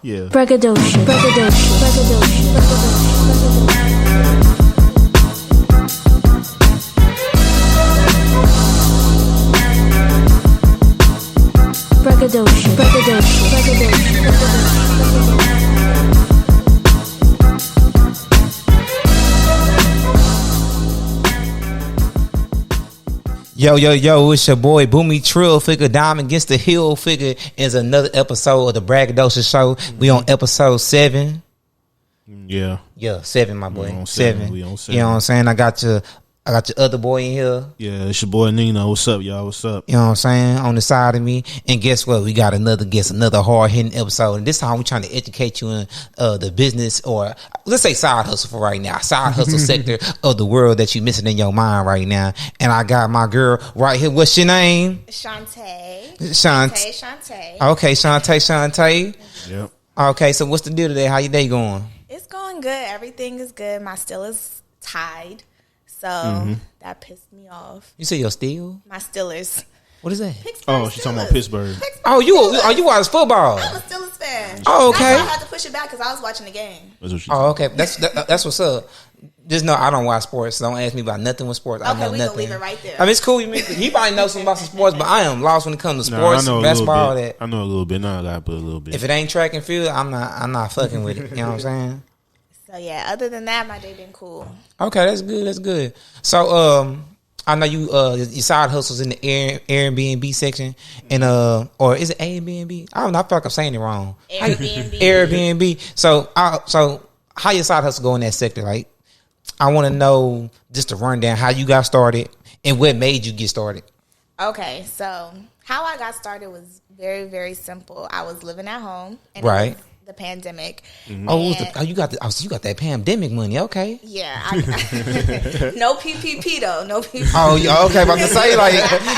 Yeah. Braggadocio. Yo, it's your boy Boomy Trill Figure, Diamond Against the Hill Figure. Is another episode of the Braggadocio Show. We on episode 7. Yeah, 7, my boy. We on 7. We on 7. You know what I'm saying? I got your other boy in here. Yeah, it's your boy Nino. What's up, y'all? What's up? You know what I'm saying? On the side of me. And guess what? We got another guest, another hard-hitting episode. And this time we're trying to educate you in the business, or let's say side hustle for right now. Side hustle sector of the world that you're missing in your mind right now. And I got my girl right here. What's your name? Shantae. Okay, Shantae. Yep. Okay, so what's the deal today? How your day going? It's going good. Everything is good. My still is tied. So that pissed me off. You say your steel? My Steelers. What is that? Oh, she's talking about Pittsburgh. Oh, you watch football? I'm a Steelers fan. Oh, okay. That's why I had to push it back because I was watching the game. Oh, okay. That's what's up. Just know I don't watch sports. So don't ask me about nothing with sports. I know we nothing. gonna leave it right there. I mean, it's cool. He probably knows something about some sports, but I am lost when it comes to sports, basketball, all that. I know a little bit. Now I gotta put a little bit. If it ain't track and field, I'm not fucking with it. You know what I'm saying? So yeah, other than that, my day been cool. Okay, that's good. So I know you your side hustles in the Airbnb section, and or is it Airbnb? I don't know. I feel like I'm saying it wrong. Airbnb. So how your side hustle go in that sector? Like, I want to know just to run down how you got started and what made you get started. Okay, so how I got started was very, very simple. I was living at home, and right. The pandemic. Mm-hmm. You got that pandemic money, okay? Yeah, no PPP though, no PPP. Oh, okay. About to say, like,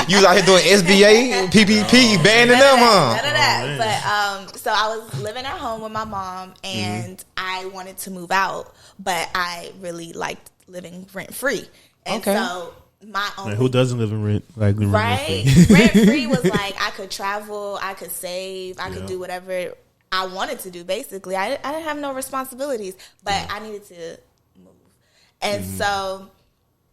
you was out here doing SBA, PPP, banning them, huh? None of that. But so I was living at home with my mom, and I wanted to move out, but I really liked living rent free, and so. Who doesn't live in rent? Like right, rent free was like I could travel, I could save, I could do whatever I wanted to do. Basically, I didn't have no responsibilities, but I needed to move, and so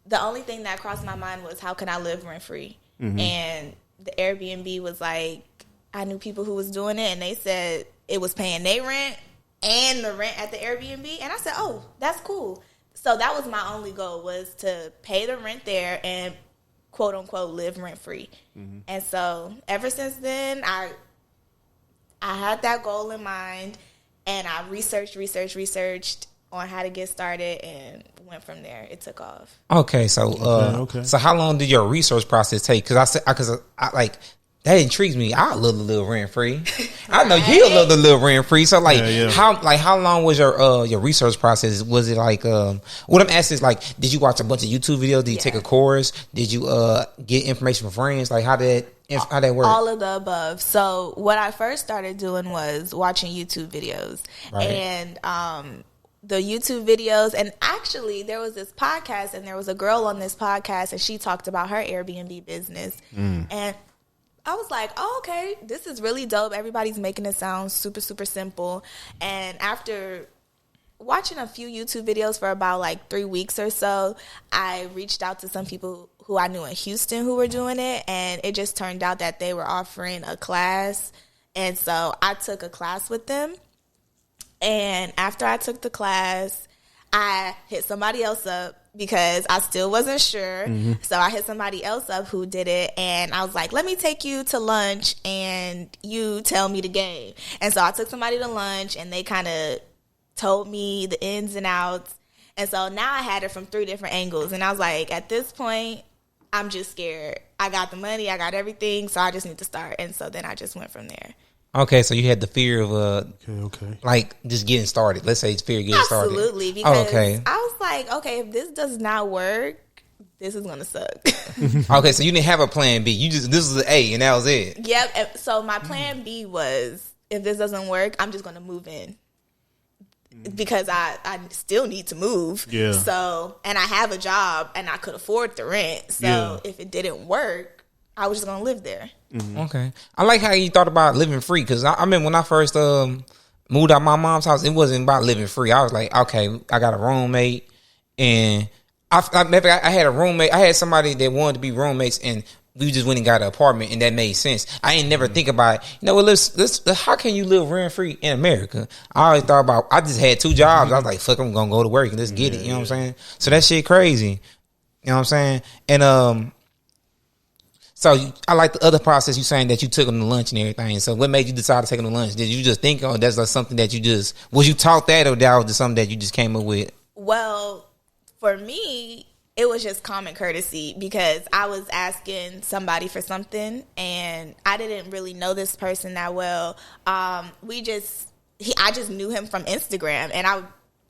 the only thing that crossed my mind was how can I live rent free? And the Airbnb was like, I knew people who was doing it, and they said it was paying their rent and the rent at the Airbnb, and I said, oh, that's cool. So that was my only goal, was to pay the rent there and quote unquote live rent free. And so ever since then, I had that goal in mind, and I researched on how to get started and went from there. It took off. Okay, so so how long did your research process take? Because I like. That intrigues me. I love the little rent free. I know you love the little rent free. So how long was your research process? Was it like what I'm asking is like, did you watch a bunch of YouTube videos? Did you take a course? Did you get information from friends? Like how that work? All of the above. So what I first started doing was watching YouTube videos, and the YouTube videos, and actually there was this podcast, and there was a girl on this podcast, and she talked about her Airbnb business, and I was like, oh, okay, this is really dope. Everybody's making it sound super, super simple. And after watching a few YouTube videos for about like 3 weeks or so, I reached out to some people who I knew in Houston who were doing it. And it just turned out that they were offering a class. And so I took a class with them. And after I took the class, I hit somebody else up because I still wasn't sure. So I hit somebody else up who did it, and I was like, let me take you to lunch and you tell me the game. And so I took somebody to lunch, and they kind of told me the ins and outs. And so now I had it from 3 different angles, and I was like, at this point, I'm just scared. I got the money, I got everything, so I just need to start. And so then I just went from there. Okay, so you had the fear of like just getting started. Let's say it's fear of getting started. Absolutely, because I was like, okay, if this does not work, this is gonna suck. Okay, so you didn't have a plan B. This is the A, and that was it. Yep. So my plan B was, if this doesn't work, I'm just gonna move in, because I still need to move. Yeah. So, and I have a job, and I could afford the rent. So if it didn't work, I was just gonna live there. Okay, I like how you thought about living free, because I mean when I first moved out my mom's house, it wasn't about living free. I was like, okay, I got a roommate, and I had a roommate. I had somebody that wanted to be roommates, and we just went and got an apartment, and that made sense. I ain't never think about, let's how can you live rent free in America? I always thought about, I just had 2 jobs. I was like, fuck, I'm gonna go to work and let's get it. You know what I'm saying? So that shit crazy. You know what I'm saying? And so I like the other process you saying that you took them to lunch and everything. So what made you decide to take them to lunch? Did you just think, oh, that's like something that was you taught that, or that was just something that you just came up with? Well, for me, it was just common courtesy because I was asking somebody for something and I didn't really know this person that well. I just knew him from Instagram, and I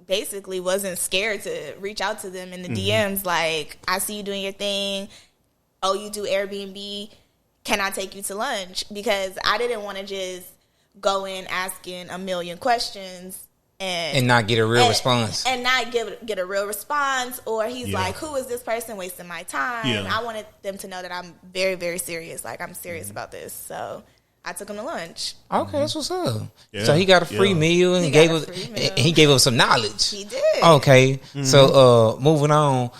basically wasn't scared to reach out to them in the DMs like, I see you doing your thing. Oh, you do Airbnb. Can I take you to lunch? Because I didn't want to just go in asking a million questions and not get a real response. And not get a real response. Or he's like, who is this person wasting my time? Yeah. I wanted them to know that I'm very, very serious. Like, I'm serious about this. So I took him to lunch. Okay, that's what's up. Yeah. So he got a free meal and he gave us some knowledge. He did. Okay. So moving on,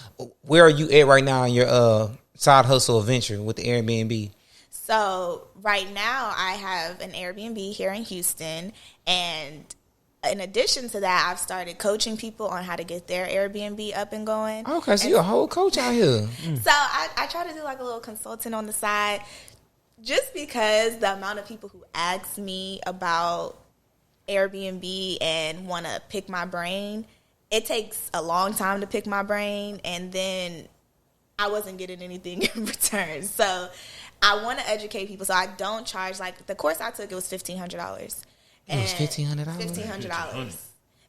where are you at right now in your side hustle adventure with the Airbnb? So right now I have an Airbnb here in Houston, and in addition to that, I've started coaching people on how to get their Airbnb up and going. Okay, so you're a whole coach out here. So I try to do like a little consulting on the side, just because the amount of people who ask me about Airbnb and want to pick my brain, it takes a long time to pick my brain, and then I wasn't getting anything in return. So I want to educate people. So I don't charge, like, the course I took, it was $1,500. It was $1,500? $1,500.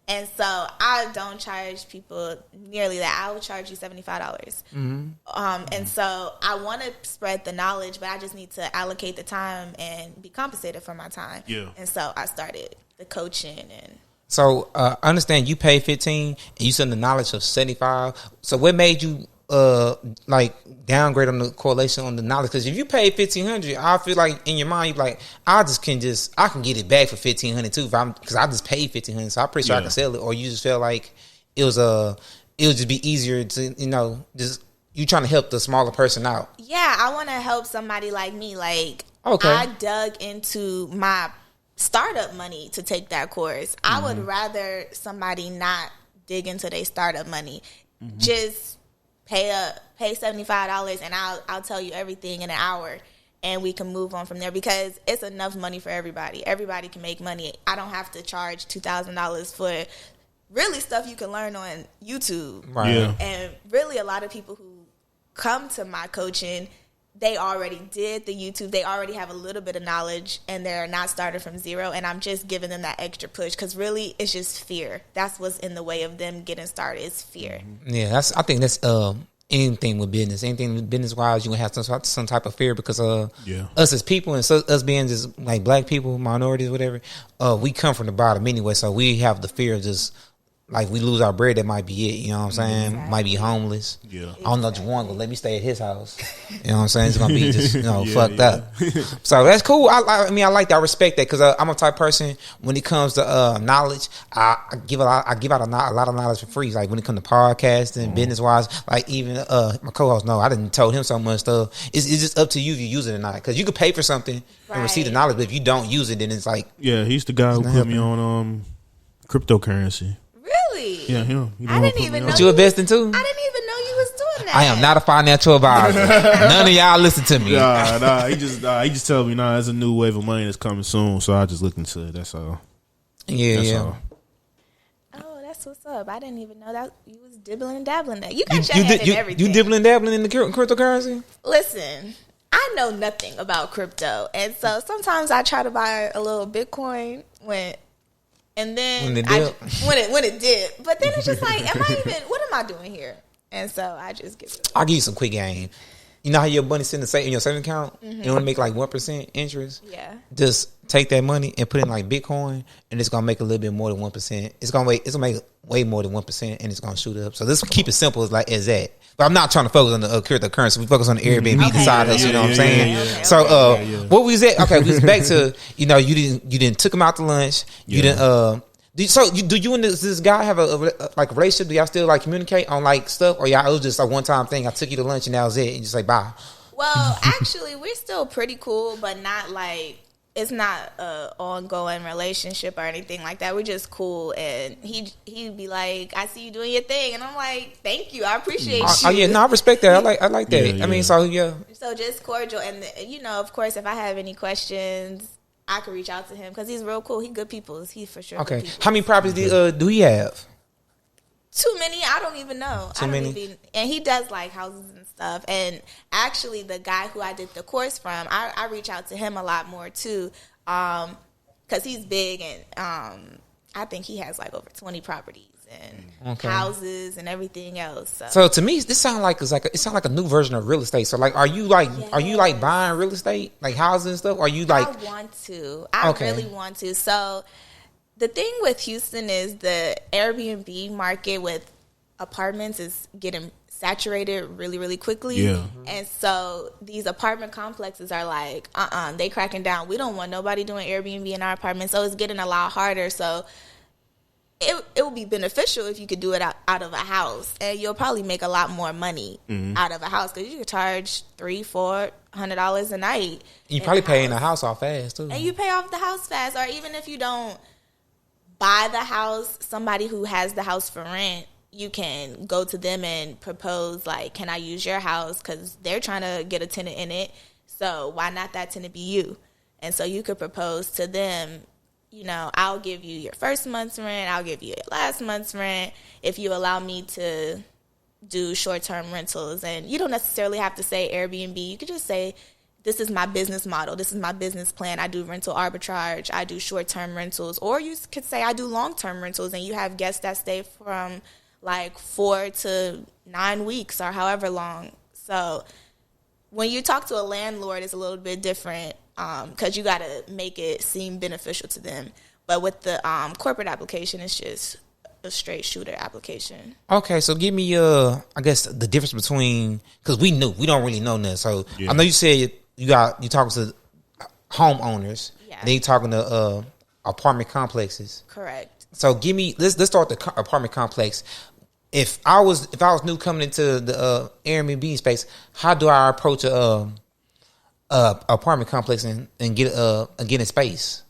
And so I don't charge people nearly that. I will charge you $75. And so I want to spread the knowledge, but I just need to allocate the time and be compensated for my time. Yeah. And so I started the coaching. And so I understand you pay $15 and you send the knowledge of $75. So what made you like downgrade on the correlation on the knowledge? Because if you pay $1,500, I feel like in your mind you're like, I can get it back for $1,500 too, because I just paid $1,500, so I'm pretty sure I can sell it. Or you just felt like it would just be easier to just you trying to help the smaller person out. Yeah, I want to help somebody like me. Like, I dug into my startup money to take that course. I would rather somebody not dig into their startup money, just pay $75 and I'll tell you everything in an hour, and we can move on from there, because it's enough money for everybody. Everybody can make money. I don't have to charge $2,000 for really stuff you can learn on YouTube. Right. Yeah. And really a lot of people who come to my coaching, they already did the YouTube. They already have a little bit of knowledge, and they're not starting from zero. And I'm just giving them that extra push, because really it's just fear. That's what's in the way of them getting started, is fear. Yeah, I think that's anything with business. Anything business wise, you gonna have some type of fear, because us as people, and us being just like black people, minorities, whatever, we come from the bottom anyway. So we have the fear of just, like, we lose our bread, that might be it. You know what I'm saying? Exactly. Might be homeless. Yeah. I don't know, Juwan gonna let me stay at his house. You know what I'm saying? It's gonna be just, fucked up. So that's cool. I like that. I respect that, because I'm a type of person, when it comes to knowledge, I give out a lot of knowledge for free. Like, when it comes to podcasting, business wise, like, even my co-host, I didn't told him so much stuff. It's just up to you if you use it or not, because you could pay for something and receive the knowledge, but if you don't use it, then it's like, he's the guy who put me on cryptocurrency. Really? Yeah, him. I didn't even know. What you investing too? I didn't even know you was doing that. I am not a financial advisor. None of y'all listen to me. Nah. He just told me, there's a new wave of money that's coming soon, so I just looked into it. That's all. That's all. Oh, that's what's up. I didn't even know that you was dibbling and dabbling that. You got your head in everything. You dibbling and dabbling in the cryptocurrency? Listen, I know nothing about crypto, and so sometimes I try to buy a little Bitcoin and then when it did, but then it's just like, what am I doing here? And so I just give it. I'll give you some quick game. You know how your money sitting in your savings account? You want to make like 1% interest? Yeah. Just take that money and put it in like Bitcoin, and it's gonna make a little bit more than 1%. It's gonna make way more than 1%, and it's gonna shoot up. So let's keep it simple as that. But I'm not trying to focus on the cryptocurrency. We focus on the Airbnb side of it. You know what I'm saying? Okay. So what we was at? Okay, we was back to you didn't took him out to lunch. You didn't. Do you and this guy have a relationship? Do y'all still like communicate on like stuff, or y'all it was just a one time thing? I took you to lunch and that was it, and just like bye. Well, actually, we're still pretty cool, but not like it's not a ongoing relationship or anything like that. We're just cool, and he'd be like, "I see you doing your thing," and I'm like, "Thank you, I appreciate you." Oh yeah, no, I respect that. I like that. I mean, so just cordial, and of course, if I have any questions, I could reach out to him because he's real cool. He good people. He for sure. Okay, how many properties do he have? Too many. I don't even know. And he does like houses and stuff. And actually, the guy who I did the course from, I reach out to him a lot more too, because he's big and I think he has like over 20 properties and houses and everything else. So to me, this sounds like a new version of real estate. So like, are you buying real estate like houses and stuff? Or are you like? I want to. I really want to. So. The thing with Houston is the Airbnb market with apartments is getting saturated really, really quickly. Yeah. And so these apartment complexes are like, they cracking down. We don't want nobody doing Airbnb in our apartment. So it's getting a lot harder. So it would be beneficial if you could do it out of a house. And you'll probably make a lot more money out of a house because you could charge $300-$400 a night. You probably paying the house off fast too. And you pay off the house fast. Or even if you don't buy the house, somebody who has the house for rent, you can go to them and propose, like, can I use your house? Because they're trying to get a tenant in it. So why not that tenant be you? And so you could propose to them, I'll give you your first month's rent. I'll give you your last month's rent if you allow me to do short-term rentals. And you don't necessarily have to say Airbnb. You could just say, this is my business model. This is my business plan. I do rental arbitrage. I do short-term rentals. Or you could say I do long-term rentals, and you have guests that stay from like 4 to 9 weeks or however long. So when you talk to a landlord, it's a little bit different because you got to make it seem beneficial to them. But with the corporate application, it's just a straight shooter application. Okay, so give me, I guess, the difference between, because we don't really know that. So I know you said you talking to homeowners, then you talking to apartment complexes. Correct. So give me, let's start the apartment complex. If I was new coming into the Airbnb space, how do I approach a apartment complex and get a space?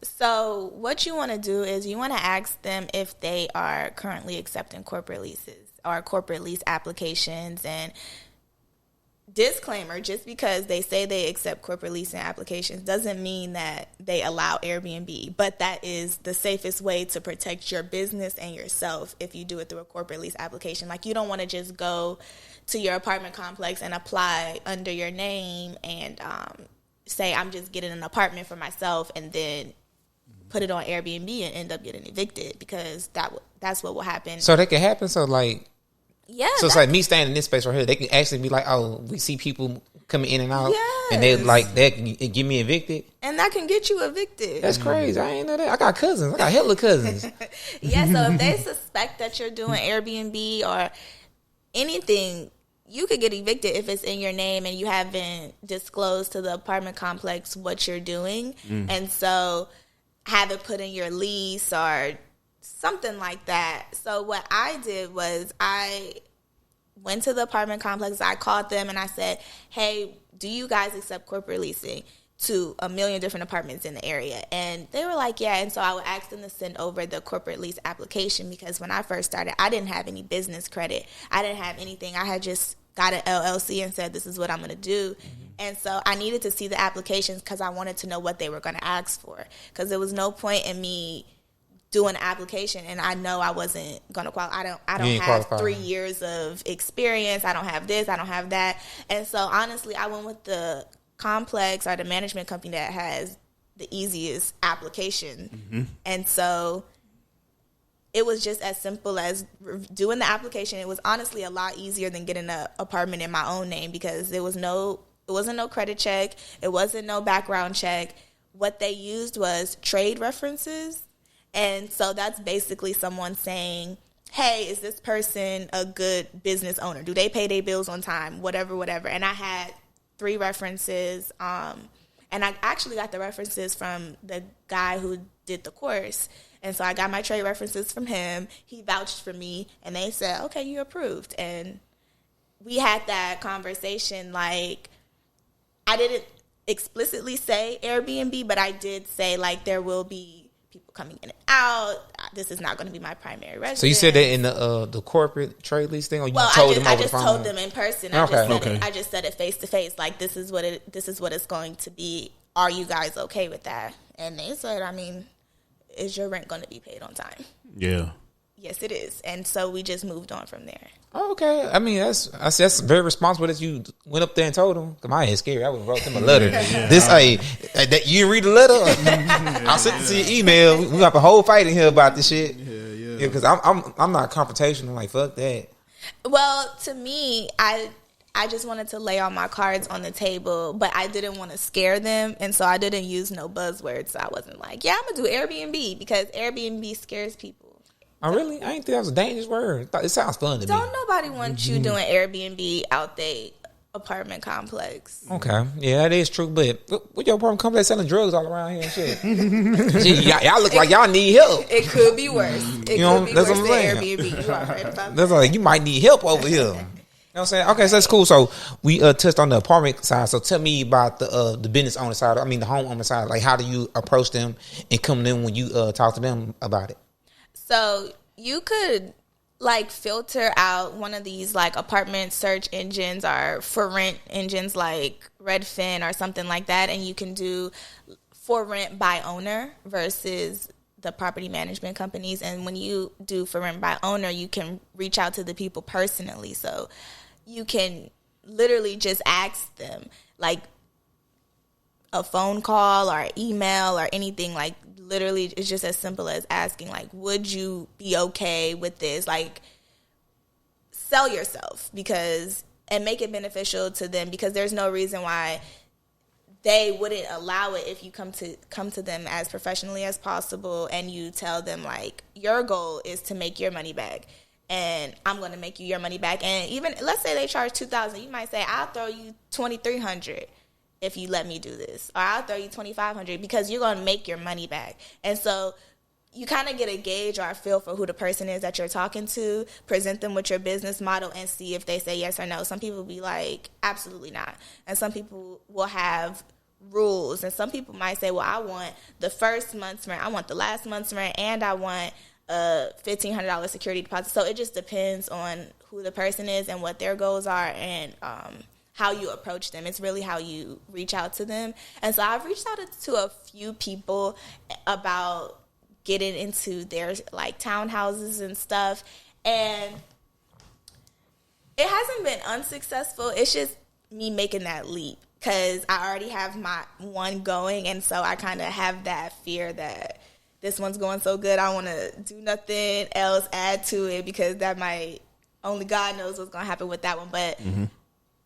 So what you want to do is you want to ask them if they are currently accepting corporate leases or corporate lease applications. And disclaimer, just because they say they accept corporate leasing applications doesn't mean that they allow Airbnb, but that is the safest way to protect your business and yourself if you do it through a corporate lease application. Like, you don't want to just go to your apartment complex and apply under your name and say, I'm just getting an apartment for myself, and then put it on Airbnb and end up getting evicted, because that's what will happen. So that can happen. So like, yeah. So it's like me standing in this space right here. They can actually be like, oh, we see people coming in and out, and they can get me evicted, and that can get you evicted. That's crazy. I ain't know that. I got cousins. I got hella cousins. Yeah. So if they suspect that you're doing Airbnb or anything, you could get evicted if it's in your name and you haven't disclosed to the apartment complex what you're doing, and so have it put in your lease or something like that. So what I did was I went to the apartment complex. I called them and I said, hey, do you guys accept corporate leasing to a million different apartments in the area? And they were like, yeah. And so I would ask them to send over the corporate lease application, because when I first started, I didn't have any business credit. I didn't have anything. I had just got an LLC and said, this is what I'm going to do. And so I needed to see the applications because I wanted to know what they were going to ask for, because there was no point in me doing an application and I know I wasn't going to qualify. I don't have 3 years of experience. I don't have this. I don't have that. And so honestly, I went with the complex or the management company that has the easiest application. And so it was just as simple as doing the application. It was honestly a lot easier than getting an apartment in my own name, because it wasn't no credit check. It wasn't no background check. what they used was trade references. And so that's basically someone saying, hey, is this person a good business owner? Do they pay their bills on time? Whatever. And I had 3 references. And I actually got the references from the guy who did the course. And so I got my trade references from him. He vouched for me, and they said, okay, you're approved. And we had that conversation. Like, I didn't explicitly say Airbnb, but I did say, like, there will be people coming in and out. This is not going to be my primary residence. So you said that in the corporate trade lease thing, or you told them over the phone? I just told them in person. I just said it face to face. Like, this is what it's going to be. Are you guys okay with that? And they said, I mean, is your rent going to be paid on time? Yeah. Yes, it is. And so we just moved on from there. Oh, okay. I mean, that's very responsible that you went up there and told them. Cause my head's scary. I would have wrote them a letter. That you didn't read the letter. I'll send it to your email. We got a whole fight in here about this shit. Yeah. Because I'm not confrontational. Like, fuck that. Well, to me, I just wanted to lay all my cards on the table, but I didn't want to scare them, and so I didn't use no buzzwords. So I wasn't like, yeah, I'm gonna do Airbnb, because Airbnb scares people. Oh, really? I didn't think that was a dangerous word. It sounds fun to me. Don't nobody want you doing Airbnb out there apartment complex. Okay, yeah, that is true. But what your apartment complex selling drugs all around here and shit? Gee, y'all look like y'all need help. It could be worse. It could be worse than Airbnb. You are right about that. That's like, you might need help over here. You know what I'm saying? Okay, so that's cool. So we touched on the apartment side. So tell me about the business owner side. I mean, the homeowner side. Like, how do you approach them and come in when you talk to them about it? So you could, like, filter out one of these, like, apartment search engines or for rent engines like Redfin or something like that, and you can do for rent by owner versus the property management companies. And when you do for rent by owner, you can reach out to the people personally. So you can literally just ask them, like, a phone call or email or anything. Like, literally, it's just as simple as asking, like, would you be okay with this? Like, sell yourself, and make it beneficial to them, because there's no reason why they wouldn't allow it if you come to them as professionally as possible, and you tell them, like, your goal is to make your money back, and I'm going to make you your money back. And even, let's say they charge $2,000, you might say, I'll throw you $2,300 if you let me do this, or I'll throw you $2,500, because you're going to make your money back. And so you kind of get a gauge or a feel for who the person is that you're talking to, present them with your business model, and see if they say yes or no. Some people will be like, absolutely not. And some people will have rules, and some people might say, well, I want the first month's rent, I want the last month's rent, and I want a $1,500 security deposit. So it just depends on who the person is and what their goals are, and how you approach them. It's really how you reach out to them. And so I've reached out to a few people about getting into their, like, townhouses and stuff, and it hasn't been unsuccessful. It's just me making that leap, because I already have my one going, and so I kind of have that fear that this one's going so good, I want to do nothing else, add to it, because that might, only God knows what's going to happen with that one. But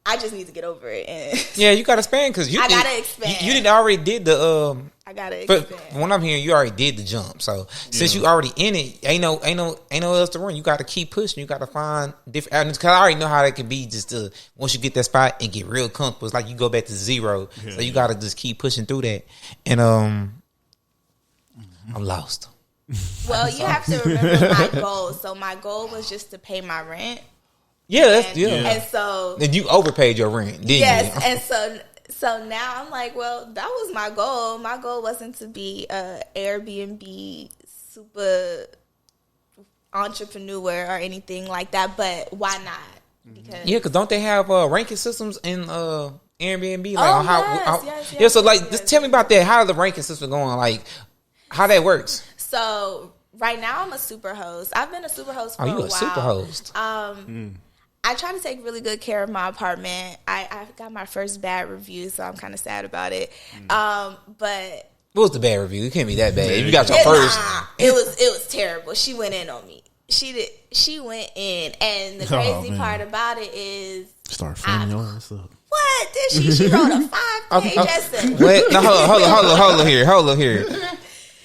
I just need to get over it. And yeah, you got to expand, because I got to expand. You didn't already did the I got to expand. But when I'm hearing, you already did the jump. So since you already in it, ain't no else to run. You got to keep pushing. You got to find different avenues, because I already know how that can be. Just once you get that spot and get real comfortable, it's like you go back to zero. So you got to just keep pushing through that. And I'm lost. Well, you have to remember my goal. So my goal was just to pay my rent. Yeah, and so and you overpaid your rent, didn't you? Yes, and so now I'm like, well, that was my goal. My goal wasn't to be a Airbnb super entrepreneur or anything like that, but why not? Because don't they have ranking systems in Airbnb? Like, yes. So, like, just tell me about that. How are the ranking systems going? Like, how that works? So right now I'm a super host. I've been a super host for a while. Oh, you a super host? I try to take really good care of my apartment. I got my first bad review, so I'm kind of sad about it. But what was the bad review? It can't be that bad. If you got your first, it was terrible. She went in on me. She went in, and the crazy part about it is start filming your ass up. What did she? She wrote a 5-page essay. Wait, no, hold on here.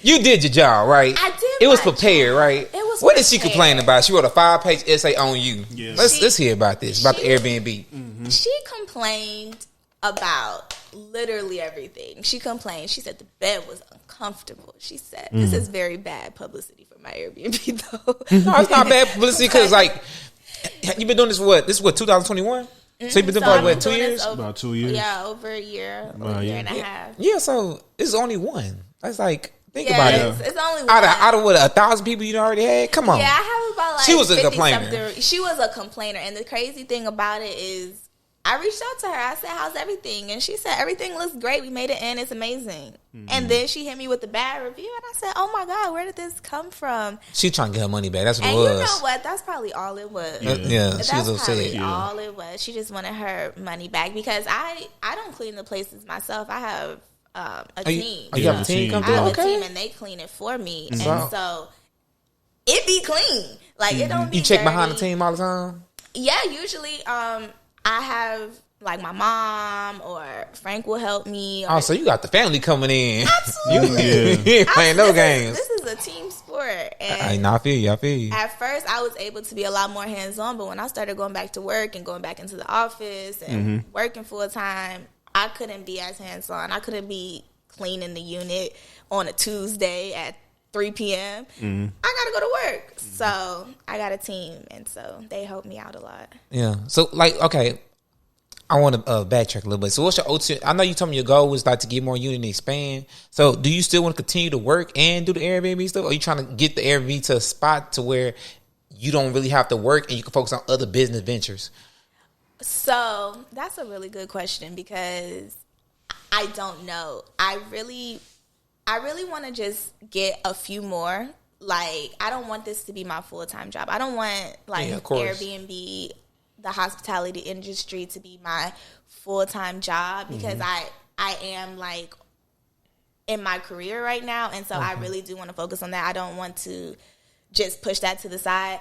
You did your job, right? I did. It was prepared, right? It was. What did she complain about? She wrote a 5-page essay on you. Yeah. Let's hear about this. About the Airbnb. Mm-hmm. She complained about literally everything. She complained. She said the bed was uncomfortable. She said this is very bad publicity for my Airbnb, though. No, it's not bad publicity because like you've been doing this for what? This is what 2021. So you've been doing for what, 2 years? About 2 years. Yeah, over a year, over a year and a half. Yeah, so it's only one. That's like think about it. It's only one. Out of what 1,000 people you already had. Come on. Yeah, I have about like she was a complainer. She was a complainer, and the crazy thing about it is, I reached out to her. I said, "How's everything?" And she said, "Everything looks great. We made it in. It's amazing." Mm-hmm. And then she hit me with the bad review, and I said, "Oh my God, where did this come from?" She trying to get her money back. That's what and it was. You know what? That's probably all it was. Yeah, that's she was upset. Probably all it was. She just wanted her money back because I don't clean the places myself. I have a team. You have a team come through? I have a team, and they clean it for me, and so it be clean. Like it don't be. You check dirty. behind the team all the time? Yeah, usually I have like my mom or Frank will help me. Oh, so you got the family coming in. Absolutely. You ain't playing no games. This is a team sport. And I feel you. At first, I was able to be a lot more hands-on, but when I started going back to work and going back into the office and working full-time, I couldn't be as hands-on. I couldn't be cleaning the unit on a Tuesday at 3 p.m. I gotta go to work. So I got a team, and so they help me out a lot. Yeah. So, like, okay, I want to backtrack a little bit. So what's your OT? I know you told me your goal was like to get more unit and expand. So do you still want to continue to work and do the Airbnb stuff? Or are you trying to get the Airbnb to a spot to where you don't really have to work and you can focus on other business ventures? So that's a really good question because I don't know. I really want to just get a few more. Like, I don't want this to be my full-time job. I don't want like Airbnb, the hospitality industry, to be my full-time job because I am like in my career right now, and so I really do want to focus on that. I don't want to just push that to the side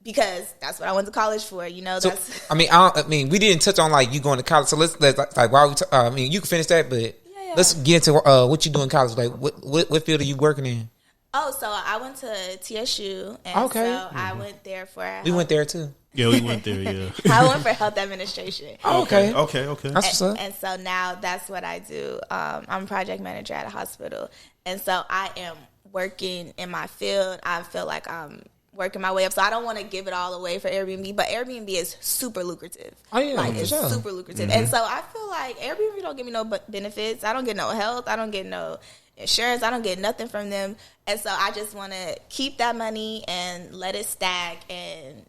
because that's what I went to college for. You know, that's. So, I mean, we didn't touch on like you going to college. So let's like while we you can finish that, but let's get into what you do in college. Like, what field are you working in? Oh, so I went to TSU, and so I went there for. We went there too. Yeah, we went there. Yeah, I went for health administration. Okay. That's what's up. And so now that's what I do. I'm a project manager at a hospital, and so I am working in my field. I feel like I'm working my way up, so I don't want to give it all away for Airbnb, but Airbnb is super lucrative. Oh yeah, like it's super lucrative, and so I feel like Airbnb don't give me no benefits. I don't get no health. I don't get no insurance. I don't get nothing from them, and so I just want to keep that money and let it stack and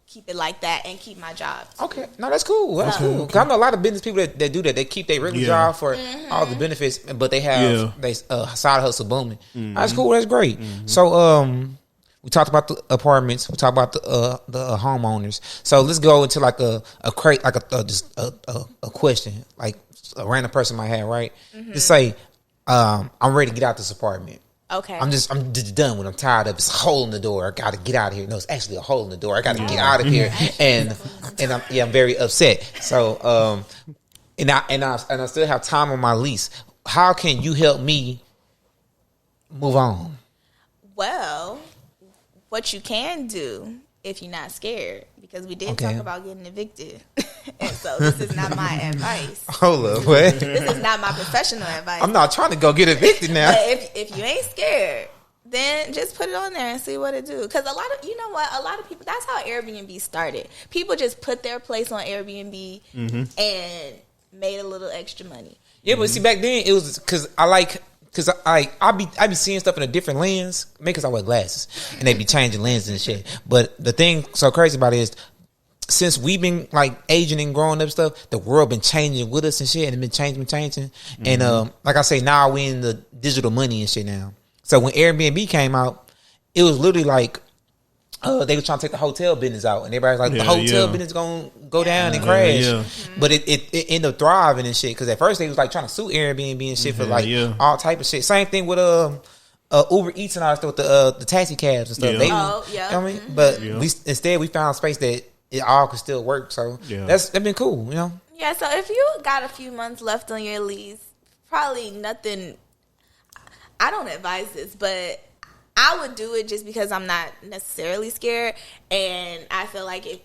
keep it like that and keep my job. Okay, no, that's cool. That's cool. Cause I know a lot of business people that do that. They keep their regular job for all the benefits, but they have they side hustle booming. That's cool. That's great. So we talked about the apartments. We talked about the homeowners. So let's go into like a question, like a random person might have, right? Just say, I'm ready to get out this apartment. Okay. I'm just done with it. I'm tired of it. It's a hole in the door. I got to get out of here. No, it's actually a hole in the door. I got to get out of here. And I'm very upset. So and I still have time on my lease. How can you help me move on? Well, what you can do if you're not scared, because we did talk about getting evicted. And so this is not my advice. Hold up, what? This is not my professional advice. I'm not trying to go get evicted now. But if you ain't scared, then just put it on there and see what it do. Because a lot of people, that's how Airbnb started. People just put their place on Airbnb and made a little extra money. Yeah, but see, back then it was because I be seeing stuff in a different lens. Maybe because I wear glasses and they be changing lenses and shit. But the thing so crazy about it is, since we've been like aging and growing up stuff, the world been changing with us and shit, and it been changing. And like I say, now we in the digital money and shit now. So when Airbnb came out, it was literally like they were trying to take the hotel business out, and everybody's like, the hotel business gonna go down and crash. But it ended up thriving and shit, because at first they was like trying to sue Airbnb and shit for like all type of shit. Same thing with Uber Eats and all that stuff with the taxi cabs and stuff. You know what I mean? But instead we found space that it all could still work. So that's been cool, you know. Yeah, so if you got a few months left on your lease, probably nothing. I don't advise this, but I would do it just because I'm not necessarily scared, and I feel like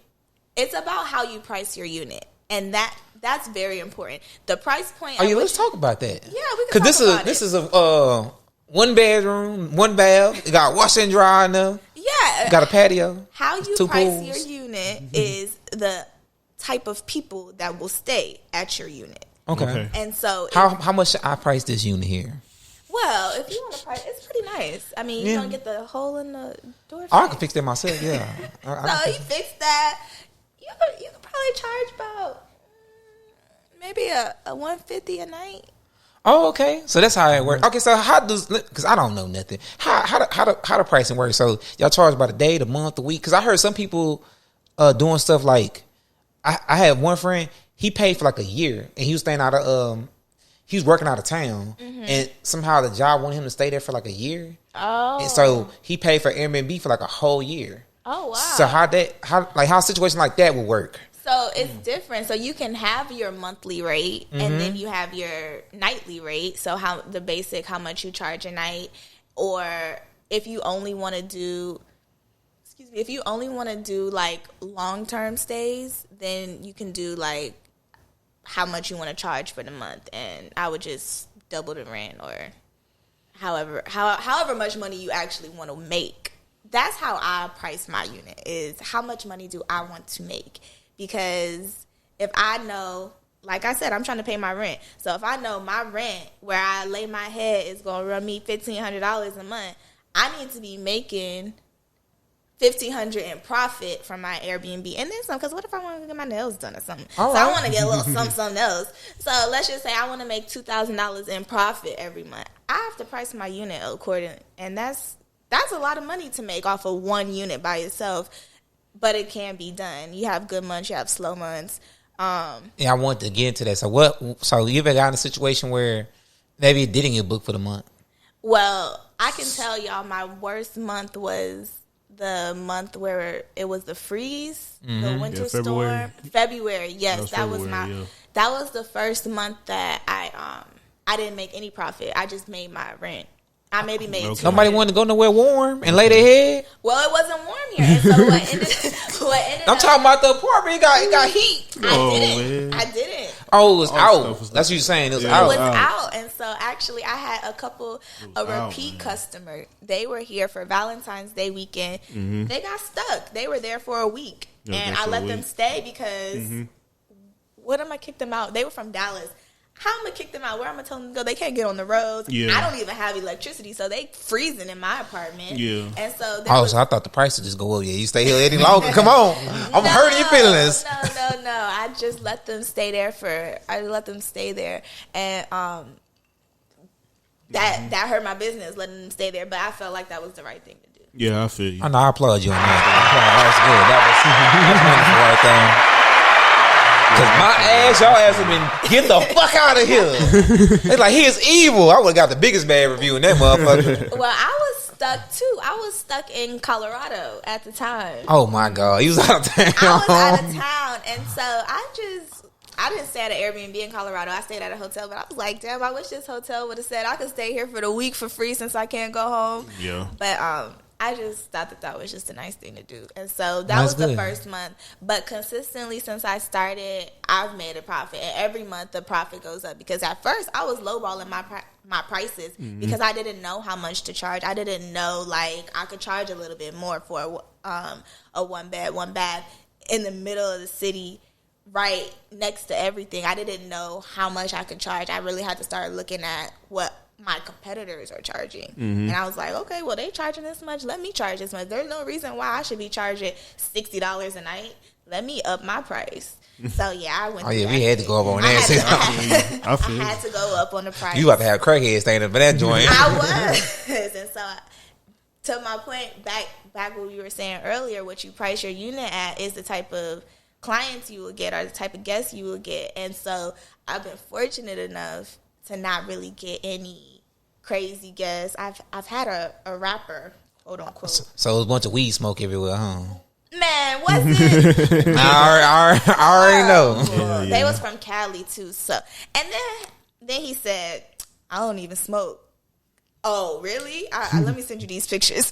it's about how you price your unit, and that's very important. The price point. Oh yeah, let's talk about that. Yeah, we can talk about it. This is a 1 bedroom, 1 bath. You got washer and dryer in there. Yeah, got a patio. How you price your unit is the type of people that will stay at your unit. Okay. And so how much should I price this unit here? Well, if you want to price, it's pretty nice. I mean, you don't get the hole in the door. I can fix that myself. Yeah. So you fix that. You could probably charge about maybe a $150 a night. Oh, okay. So that's how it works. Okay, so how does, because I don't know nothing. How the pricing works? So y'all charge by the day, the month, the week? Because I heard some people doing stuff like, I had one friend, he paid for like a year, and he was staying out of he was working out of town, and somehow the job wanted him to stay there for like a year. Oh, and so he paid for Airbnb for like a whole year. Oh wow! So how a situation like that would work? So it's different. So you can have your monthly rate, and then you have your nightly rate. So how much you charge a night, or if you only want to do, like long-term stays, then you can do like how much you want to charge for the month, and I would just double the rent or however much money you actually want to make. That's how I price my unit, is how much money do I want to make. Because if I know, like I said, I'm trying to pay my rent. So if I know my rent, where I lay my head, is going to run me $1,500 a month, I need to be making $1,500 in profit from my Airbnb, and then some. Because what if I want to get my nails done or something? So I want to get a little something else. So let's just say I want to make $2,000 in profit every month. I have to price my unit accordingly, and that's a lot of money to make off of one unit by yourself. But it can be done. You have good months, you have slow months. Yeah, I want to get into that. So you ever got in a situation where maybe it didn't get booked for the month? Well, I can tell y'all my worst month was the month where it was the freeze, the winter storm. February, yes, that was the first month that I didn't make any profit. I just made my rent. I maybe made $200. Nobody wanted to go nowhere warm and lay their head. Well, it wasn't warm here, and so what ended I'm talking about the apartment. It got heat. I didn't. Oh, it was out. That's what you're saying. It was out. It was out, and so actually, I had a repeat customer. They were here for Valentine's Day weekend. They got stuck. They were there for a week, and I let them stay because what am I kick them out? They were from Dallas. How am I gonna kick them out? Where am I telling them to go? They can't get on the roads. Yeah. I don't even have electricity, so they freezing in my apartment. Yeah. And so so I thought the price would just go up. Yeah, you stay here any longer. Come on. I'm hurting your feelings. No. I just let them stay there and that hurt my business, letting them stay there, but I felt like that was the right thing to do. Yeah, I feel you. I know, I applaud you on that. That was good. That's wonderful right there. Cause my ass, y'all ass have been, get the fuck out of here. It's like, he is evil. I would have got the biggest bad review in that motherfucker. Well, I was stuck too. I was stuck in Colorado at the time. Oh my God. He was out of town. I was out of town. And so I didn't stay at an Airbnb in Colorado. I stayed at a hotel, but I was like, damn, I wish this hotel would have said I could stay here for the week for free since I can't go home. Yeah. But I just thought that was just a nice thing to do. And so that was the first month. But consistently since I started, I've made a profit. And every month the profit goes up. Because at first I was lowballing my prices because I didn't know how much to charge. I didn't know, like, I could charge a little bit more for a one bed, one bath in the middle of the city, right next to everything. I didn't know how much I could charge. I really had to start looking at what my competitors are charging. And I was like, okay, well, they charging this much, let me charge this much. There's no reason why I should be charging $60 a night. Let me up my price. So yeah, I went. We had to go up on that. I had to go up on the price. You about to have crackheads standing up for that joint. I was. And so to my point, back what we were saying earlier, what you price your unit at is the type of clients you will get or the type of guests you will get. And so I've been fortunate enough to not really get any crazy guests. I've had a rapper, quote unquote. So it was a bunch of weed smoke everywhere, huh? Man, was it? I already know. Yeah. They was from Cali too. So, and then he said, "I don't even smoke." Oh, really? Let me send you these pictures.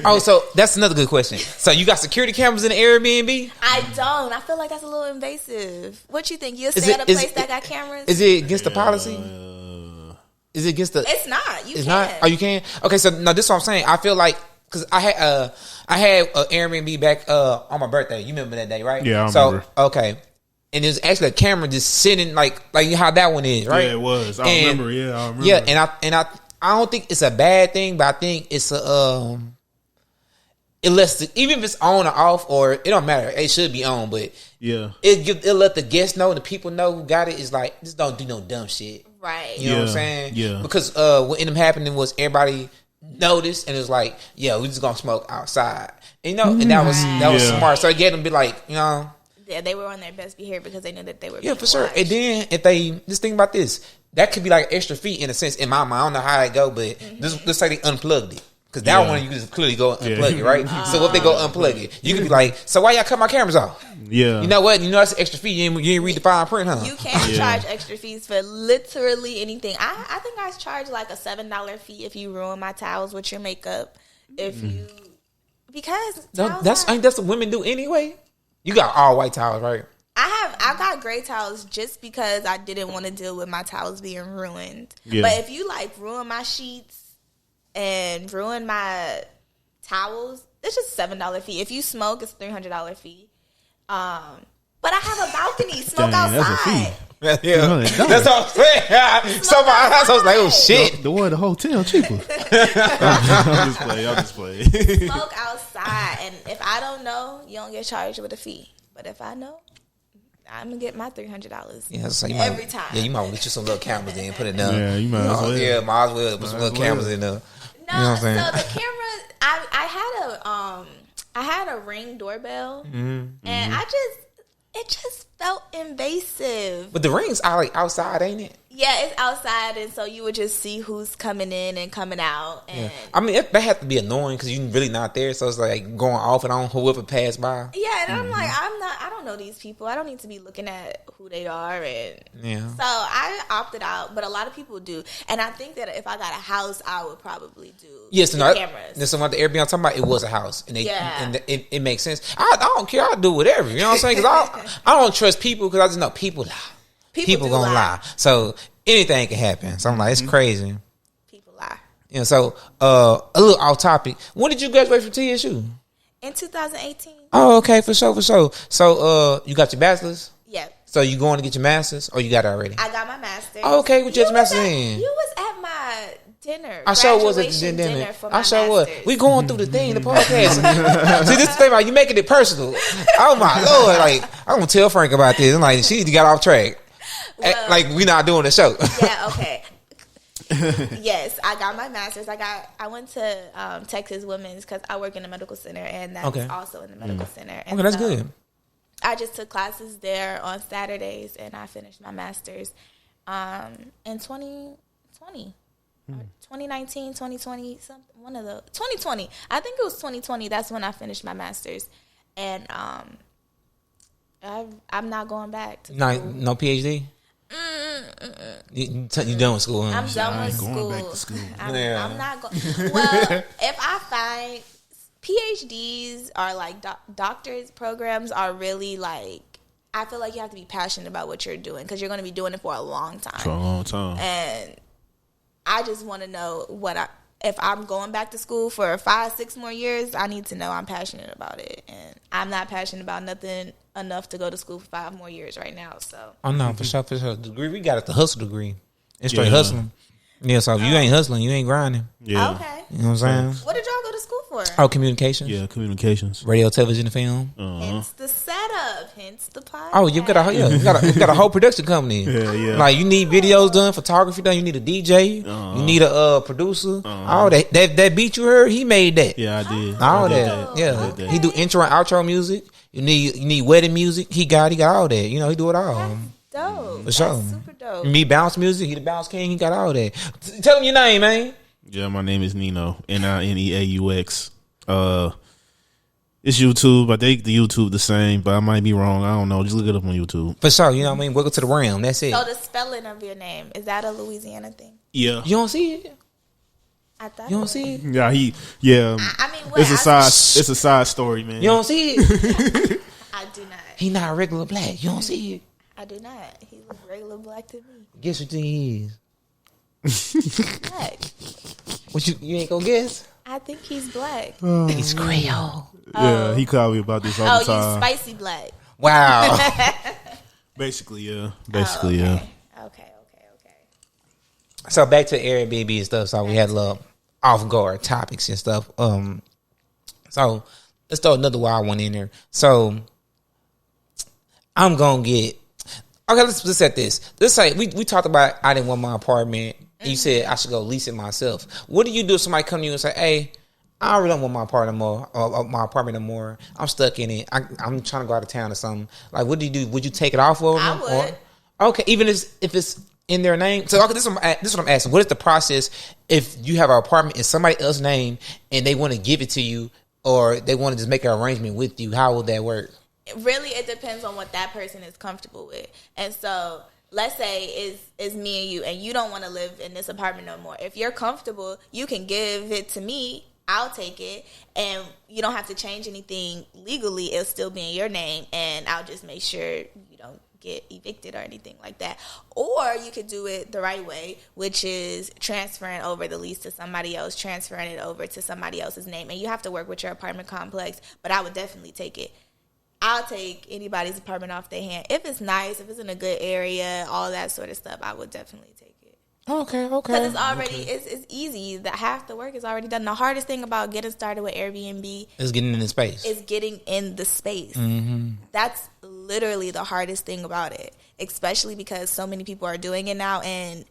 Oh, so that's another good question. So you got security cameras in the Airbnb? I don't. I feel like that's a little invasive. What you think? You'll stay at a place that got cameras? Is it against the policy? Is it against the? It's not. It's not. Oh, you can. Okay, so no, this is what I'm saying. I feel like because I had an Airbnb back on my birthday. You remember that day, right? Yeah, I remember. Okay. And there's actually a camera just sitting like how that one is, right? Yeah, it was. I remember. Yeah, and I don't think it's a bad thing, but I think it's it lets even if it's on or off or it don't matter. It should be on, but yeah, it let the guests know and the people know who got it. Is like just don't do no dumb shit, right? You know what I'm saying? Yeah. Because what ended up happening was everybody noticed and it was like, yeah, we just gonna smoke outside, and that was smart. So again, them be like, Yeah, they were on their best behavior because they knew that they were. Yeah, for sure. Watched. And then if they just think about this. That could be like extra fee in a sense in my mind. I don't know how it go, but let's say they unplugged it. Because that one you can just clearly go unplug it, right? So if they go unplug it, you could be like, so why y'all cut my cameras off? Yeah. You know what? You know that's extra fee. You ain't read the fine print, huh? You can charge extra fees for literally anything. I think I charge like a $7 fee if you ruin my towels with your makeup. If you because that's what women do anyway. You got all white towels, right? I got gray towels just because I didn't want to deal with my towels being ruined. Yeah. But if you like ruin my sheets and ruin my towels, it's just $7 fee. If you smoke, it's $300 fee. But I have a balcony. Smoke outside. Yeah, that's what I'm saying. So I was like, oh shit. The one at the hotel cheaper. I'm just playing. Smoke outside, and if I don't know, you don't get charged with a fee. But if I know, I'm gonna get my $300. Yeah, so every time. Yeah, you might want to get you some little cameras in and put it down. Yeah, you might as well. Yeah, might as well put some little cameras in there. No, you know what I'm saying? So the camera, I had a Ring doorbell, and it just felt invasive. But the Ring's outside, ain't it? Yeah, it's outside, and so you would just see who's coming in and coming out. And I mean, that has to be annoying because you're really not there, so it's like going off and on whoever passed by. Yeah, and I'm like, I don't know these people. I don't need to be looking at who they are, and so I opted out. But a lot of people do, and I think that if I got a house, I would probably do cameras. There's something the Airbnb I'm talking about. It was a house, and it makes sense. I don't care. I'll do whatever. You know what I'm saying? Because I don't trust people because I just know people lie. People gonna lie. So anything can happen. So I'm like, it's crazy. People lie. You know, so a little off topic. When did you graduate from TSU? In 2018. Oh, okay, for sure. So you got your bachelor's? Yeah. So you going to get your master's or you got it already? I got my master's. Oh, okay, what you got your master's in? You was at my dinner. I sure was at the dinner. I sure was. We going through the thing, the podcast. See, this is the thing about you making it personal. Oh my Lord. Like, I'm gonna tell Frank about this. I'm like, she got off track. Well, like we not doing the show. Yeah, okay. Yes, I got my master's. I went to Texas Women's because I work in a medical center, and that's also in the medical center. And okay, that's good. I just took classes there on Saturdays, and I finished my master's in 2020. 2019, 2020, one of the 2020. I think it was 2020. That's when I finished my master's, and I'm not going back to school. No PhD. You done with school? I'm done with school. Going back to school. I'm not going. Well, if I find PhDs are like doctorate programs are really like. I feel like you have to be passionate about what you're doing because you're going to be doing it for a long time. For a long time. And I just want to know if I'm going back to school for 5-6 more years, I need to know I'm passionate about it. And I'm not passionate about nothing enough to go to school for 5 more years right now. So. Oh, no, for sure. The degree we got is the hustle degree. It's straight hustling. Yeah, so if you ain't hustling, you ain't grinding. Yeah. Okay. You know what I'm saying? What did y'all go to school for? Oh, communications. Yeah, communications. Radio, television, and film. Hence the setup. Hence the podcast. Oh, you got a whole production company. Yeah. Like you need videos done, photography done. You need a DJ. You need a producer. All that beat you heard, he made that. Yeah, I did. All that. Yeah, okay. He do intro and outro music. You need wedding music. He got all that. You know, he do it all. Dope. For sure. That's super dope. You need bounce music. He the bounce king. He got all that. Tell him your name, man. Yeah, my name is Nino. Nineaux. It's YouTube. I think the YouTube the same, but I might be wrong. I don't know. Just look it up on YouTube. For sure. You know what I mean? Welcome to the realm. That's it. So the spelling of your name, is that a Louisiana thing? Yeah. You don't see it? I thought You don't see it? Yeah, I mean, what? It's a side story, man. You don't see it? I do not. He not a regular black. You don't see it? I do not. He looks regular black to me. Guess what he He's black. What you ain't gonna guess? I think he's black. He's Creole. Yeah, he called me about this all the time. You spicy black. Wow. Basically, yeah. Okay. So back to Airbnb and stuff. So we had a little off guard topics and stuff. So let's throw another wild one in there. So I'm gonna get let's set this. Let's say we talked about I didn't want my apartment. And you said I should go lease it myself. What do you do if somebody come to you and say, "Hey, I really don't want my apartment no more. I'm stuck in it. I'm trying to go out of town or something." Like, what do you do? Would you take it off of them? I would. Okay, even if it's in their name. So this is what I'm asking. What is the process if you have an apartment in somebody else's name and they want to give it to you, or they want to just make an arrangement with you? How would that work? Really, it depends on what that person is comfortable with. And so, let's say is me and you, and you don't want to live in this apartment no more. If you're comfortable, you can give it to me. I'll take it, and you don't have to change anything legally. It'll still be in your name, and I'll just make sure you don't get evicted or anything like that. Or you could do it the right way, which is transferring over the lease to somebody else, transferring it over to somebody else's name, and you have to work with your apartment complex, but I would definitely take it. I'll take anybody's apartment off their hand. If it's nice, if it's in a good area, all that sort of stuff, I would definitely take it. Okay. Because it's already, it's easy. Half the work is already done. The hardest thing about getting started with Airbnb is getting in the space. Is getting in the space. Mm-hmm. That's literally the hardest thing about it, especially because so many people are doing it now, and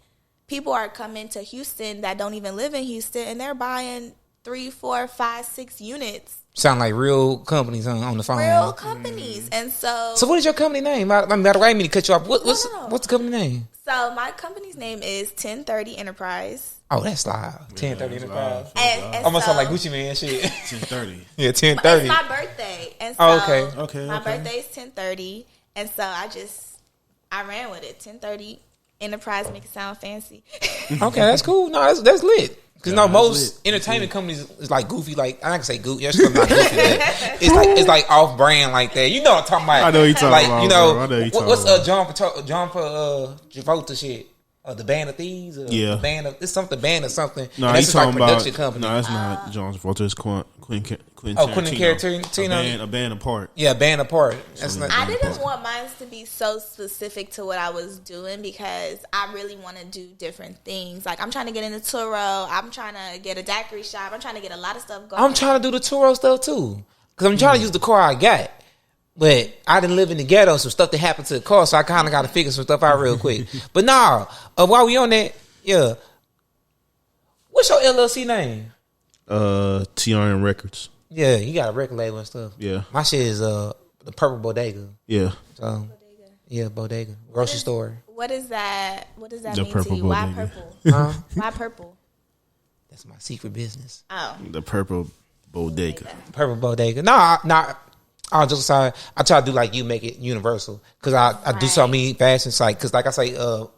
people are coming to Houston that don't even live in Houston, and they're buying 3, 4, 5, 6 units. Sound like real companies on the phone. Real companies. And so what is your company name? I mean, by the way, I didn't mean to cut you off. What's the company name? So my company's name is 1030 Enterprise. Oh, that's live. 1030 Enterprise. And almost sound like Gucci Man shit. 1030. Yeah, 1030. It's my birthday. And so okay. My birthday is 1030. And so I ran with it. 1030 Enterprise, make it sound fancy. Okay, that's cool. No, that's lit. Because most entertainment companies is like goofy. Like I can say goofy. That's not goofy. It's like off brand like that. You know what I'm talking about? I know you talking like, about. You know, bro. I know you talking what's about. John Travolta shit? The Band of Thieves? Yeah. It's something band or something. No, that's he's like talking production about. company. No, it's not John Travolta. It's Quentin Tarantino. A band apart. Yeah, Band Apart. I didn't want mine to be so specific to what I was doing because I really want to do different things. Like I'm trying to get into Turo. I'm trying to get a daiquiri shop. I'm trying to get a lot of stuff going. I'm trying to do the Turo stuff too. Because I'm trying to use the car I got. But I didn't live in the ghetto, some stuff that happened to the car, so I kind of got to figure some stuff out real quick. But while we on that, what's your LLC name? TRN Records. Yeah, you got a record label and stuff. Yeah. My shit is the Purple Bodega. Yeah. So, Bodega. Grocery store. What does that The mean Purple to you? Why Bodega. purple? Why purple? That's my secret business. Oh. The Purple Bodega. Purple Bodega. No, I'm just sorry. I try to do like you, make it universal because I do so many fashion sites. Because like I say,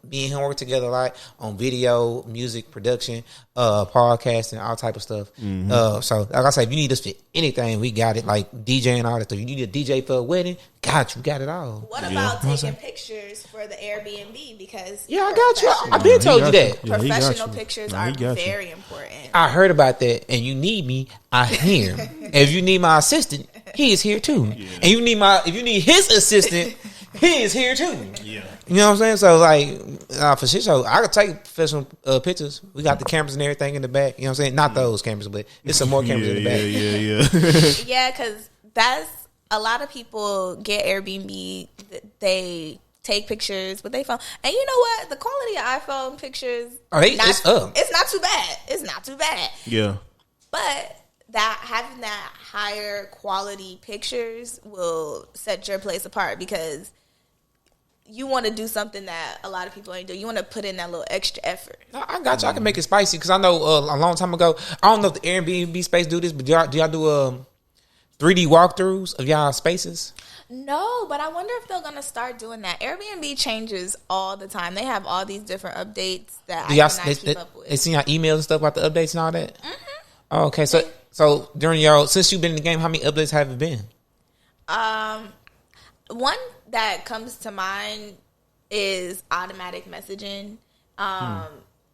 me and him work together a lot on video, music production, podcasting, all type of stuff. Mm-hmm. So like I say, if you need us for anything, we got it. Like DJ and all that stuff. You need a DJ for a wedding, got it all. What about taking pictures for the Airbnb? Because I got you. I've been told you that. Professional pictures are very important. I heard about that, and you need me, I'm here. If you need my assistant, he is here too. Yeah. And if you need his assistant, he is here too. Yeah. You know what I'm saying? So like for shit show, I could take professional pictures. We got the cameras and everything in the back. You know what I'm saying? Not those cameras, but there's some more cameras in the back. Yeah, because that's a lot of people get Airbnb. They take pictures with their phone, and you know what? The quality of iPhone pictures, it's up. It's not too bad. It's not too bad. Yeah, but having that higher quality pictures will set your place apart because you want to do something that a lot of people ain't do. You want to put in that little extra effort. No, I got you. I can make it spicy because I know a long time ago. I don't know if the Airbnb space do this, but do y'all do 3D walkthroughs of y'all spaces? No, but I wonder if they're going to start doing that. Airbnb changes all the time. They have all these different updates that I cannot keep up with. They send y'all emails and stuff about the updates and all that? Mm-hmm. Oh, okay, so during since you've been in the game, how many updates have it been? One that comes to mind is automatic messaging.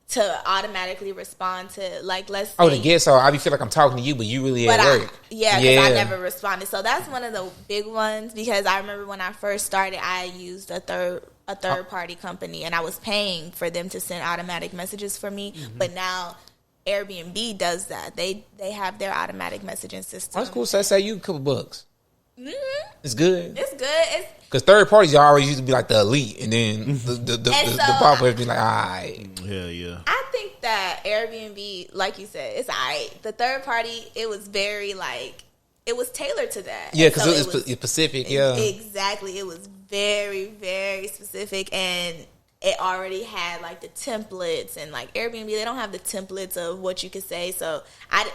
To automatically respond to, like, let's say... Oh, the guest, so I feel like I'm talking to you, but you really at work. Because I never responded. So that's one of the big ones, because I remember when I first started, I used a third-party company, and I was paying for them to send automatic messages for me. Mm-hmm. But now Airbnb does that. They have their automatic messaging system. That's cool. So let's say you a couple bucks. Mm-hmm. It's good. It's good. Because third parties, y'all always used to be like the elite, and then the popular be like, all right. Hell yeah. I think that Airbnb, like you said, it's all right. The third party, it was very like, it was tailored to that. Yeah, because it was specific. Yeah, exactly. It was very, very specific, and it already had like the templates, and like Airbnb, they don't have the templates of what you could say. So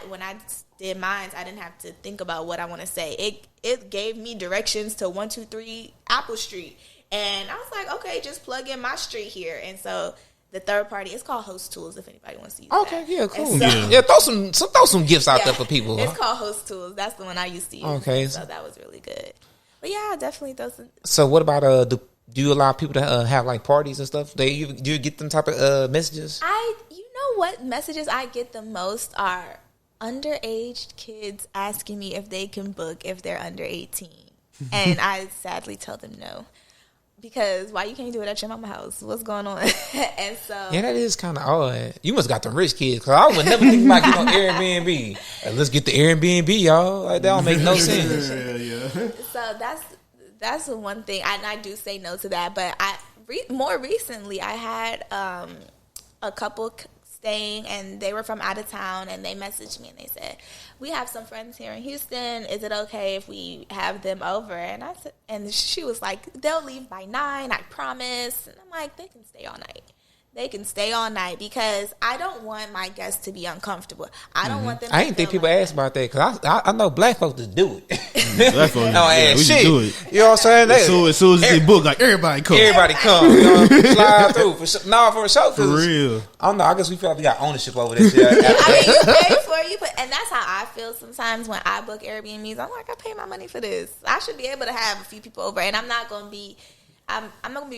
when I did mine, I didn't have to think about what I want to say. It gave me directions to 123 Apple Street, and I was like, okay, just plug in my street here. And so the third party, it's called Host Tools. If anybody wants to use that. Okay, yeah, cool. So, throw some gifts out there for people. It's called Host Tools. That's the one I used to use. Okay, so that was really good. But yeah, definitely doesn't. So what about do you allow people to have like parties and stuff? Do you get them type of messages? You know what messages I get the most are underage kids asking me if they can book if they're under 18. And I sadly tell them no. Because why you can't do it at your mama house? What's going on? And so... Yeah, that is kind of odd. You must got them rich kids, because I would never think about getting on Airbnb. Let's get the Airbnb, y'all. Like, that don't make no sense. Yeah. So that's the one thing. I do say no to that. But more recently, I had a couple staying, and they were from out of town, and they messaged me and they said, we have some friends here in Houston, is it okay if we have them over? And I said, and she was like, they'll leave by 9, I promise. And I'm like, they can stay all night. They can stay all night, because I don't want my guests to be uncomfortable. I don't want them to I ain't think people ask about that, because I know black folks just do it. Black folks, we shit. do it. You know what I'm saying? As soon as they book, like, everybody come. Everybody come. You know, slide through. For sure. For real. I don't know. I guess we feel like we got ownership over this shit. I mean, you pay for it. And that's how I feel sometimes when I book Airbnbs. I'm like, I pay my money for this. I should be able to have a few people over, and I'm not going to be... I'm gonna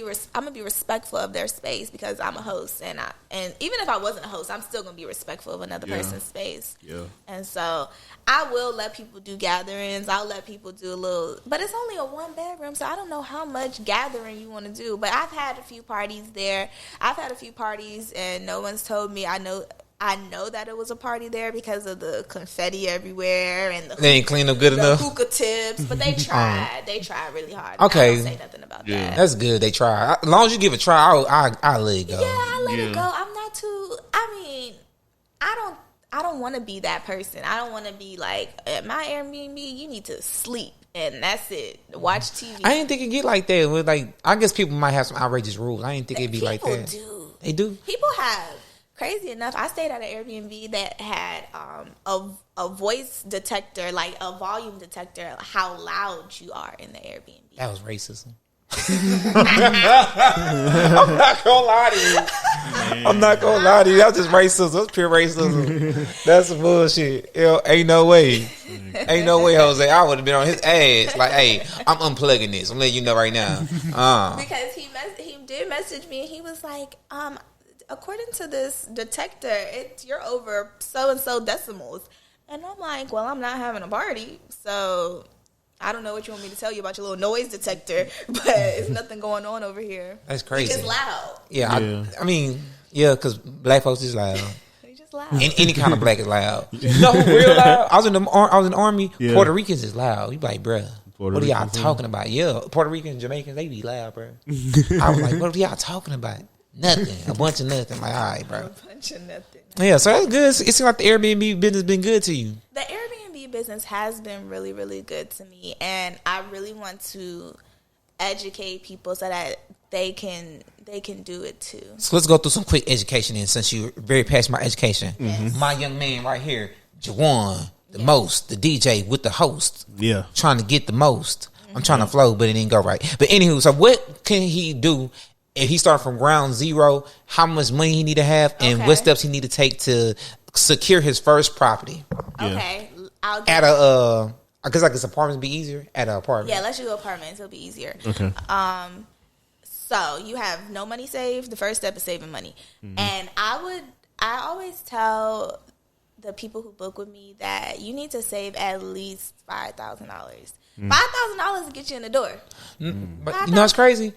be respectful of their space, because I'm a host, and even if I wasn't a host, I'm still gonna be respectful of another person's space. Yeah. And so I will let people do gatherings. I'll let people do a little, but it's only a 1-bedroom, so I don't know how much gathering you want to do. But I've had a few parties there. I've had a few parties, and no one's told me. I know that it was a party there because of the confetti everywhere, and they ain't clean up good enough. Hookah tips, but they tried. They tried really hard. Okay, I don't say nothing about that. That's good. They try. As long as you give it a try, I'll let it go. Yeah, I let it go. I'm not too. I mean, I don't want to be that person. I don't want to be like, at my Airbnb, you need to sleep, and that's it. Watch TV. I didn't think it'd get like that. Like, I guess people might have some outrageous rules. I didn't think it'd be like that. People do. They do. People have. Crazy enough, I stayed at an Airbnb that had a voice detector, like a volume detector, how loud you are in the Airbnb. That was racism. I'm not gonna lie to you. That's just racism. That's pure racism. That's some bullshit. Ain't no way. Ain't no way, Jose. I would have been on his ass. Like, hey, I'm unplugging this. I'm letting you know right now. Because he did message me, and he was like, according to this detector, you're over so-and-so decimals. And I'm like, well, I'm not having a party, so I don't know what you want me to tell you about your little noise detector, but there's nothing going on over here. That's crazy. It's loud. Yeah. I mean, yeah, because black folks is loud. They just loud. Any kind of black is loud. You know who real loud? I was in the army. Yeah. Puerto Ricans is loud. You be like, bruh. What are y'all talking about? Yeah, Puerto Ricans, Jamaicans, they be loud, bro. I was like, what are y'all talking about? Nothing. A bunch of nothing. Like, all right, bro. A bunch of nothing. Yeah, so that's good. It seems like the Airbnb business been good to you. The Airbnb business has been really, really good to me, and I really want to educate people so that they can do it too. So let's go through some quick education then, since you're very passionate about education. Mm-hmm. My young man right here, Jawan, most, the DJ with the host. Yeah. Trying to get the most. I'm trying to flow, but it didn't go right. But anywho, so what can he do if he start from ground zero? How much money he need to have, and what steps he need to take to secure his first property? Okay, I'll at a because like his apartments be easier at an apartment. Yeah, let's do apartments. It'll be easier. Okay. So you have no money saved. The first step is saving money, and I always tell the people who book with me that you need to save at least $5,000. $5,000 to get you in the door. But you know what's crazy?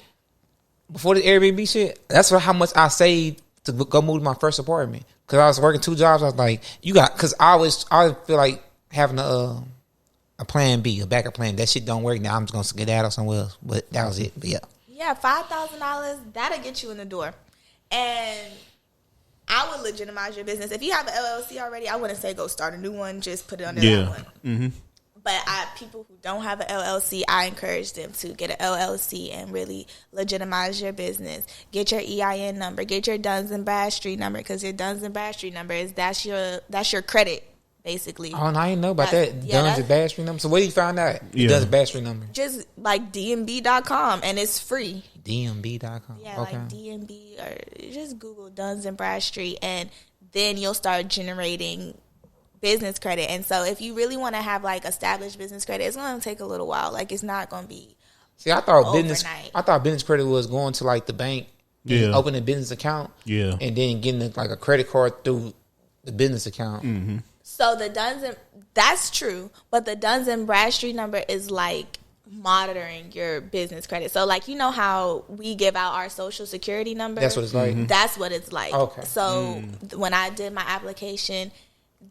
Before the Airbnb shit, that's how much I saved to go move to my first apartment. Because I was working 2 jobs. I was like, because I always feel like having a plan B, a backup plan. That shit don't work now. I'm just going to get out somewhere else. But that was it. But yeah. Yeah, $5,000, that'll get you in the door. And I would legitimize your business. If you have an LLC already, I wouldn't say go start a new one. Just put it under that one. Mm-hmm. But people who don't have an LLC, I encourage them to get an LLC and really legitimize your business. Get your EIN number. Get your Duns and Bradstreet number, because your Duns and Bradstreet number that's your credit, basically. Oh, and I didn't know about that. Duns and Bradstreet number. So where you find that? Yeah. Duns and Bradstreet number. Just like DMB.com, and it's free. DMB.com. Yeah, okay. Like DMB, or just Google Duns and Bradstreet, and then you'll start generating business credit. And so if you really want to have like established business credit, it's going to take a little while. Like, it's not going to be I thought business credit was going to like the bank, opening a business account, and then getting like a credit card through the business account. Mm-hmm. So that's true, but the Duns and Bradstreet number is like monitoring your business credit. So like, you know how we give out our social security number? That's what it's like. Mm-hmm. That's what it's like. Okay. So when I did my application,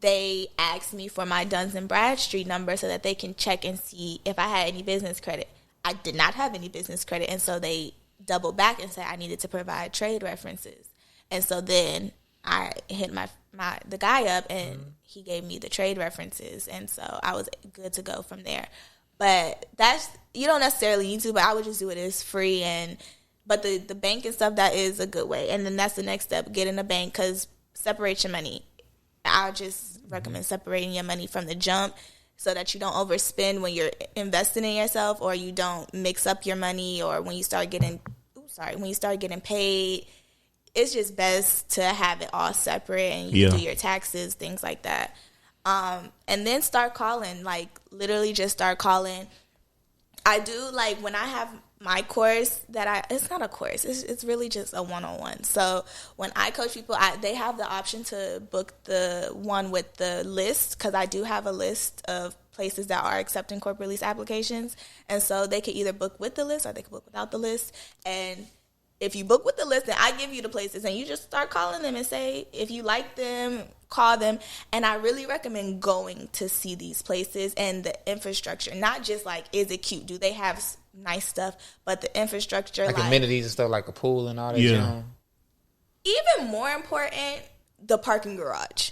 they asked me for my Duns and Bradstreet number so that they can check and see if I had any business credit. I did not have any business credit, and so they doubled back and said I needed to provide trade references. And so then I hit the guy up, and he gave me the trade references, and so I was good to go from there. But you don't necessarily need to, but I would just do it. It's free, but the bank and stuff, that is a good way. And then that's the next step: get in the bank, because separate your money. I just recommend separating your money from the jump so that you don't overspend when you're investing in yourself, or you don't mix up your money, or when you start getting paid. It's just best to have it all separate, and you do your taxes, things like that. And then start calling, like literally just start calling. I do, like, when I have my course it's not a course, it's really just a one-on-one. So when I coach people, they have the option to book the one with the list, because I do have a list of places that are accepting corporate lease applications. And so they could either book with the list, or they could book without the list. And if you book with the list, then I give you the places, and you just start calling them and say, if you like them, call them. And I really recommend going to see these places and the infrastructure, not just like, is it cute? Do they have nice stuff? But the infrastructure, like amenities and stuff, like a pool and all that. Yeah. Even more important, the parking garage.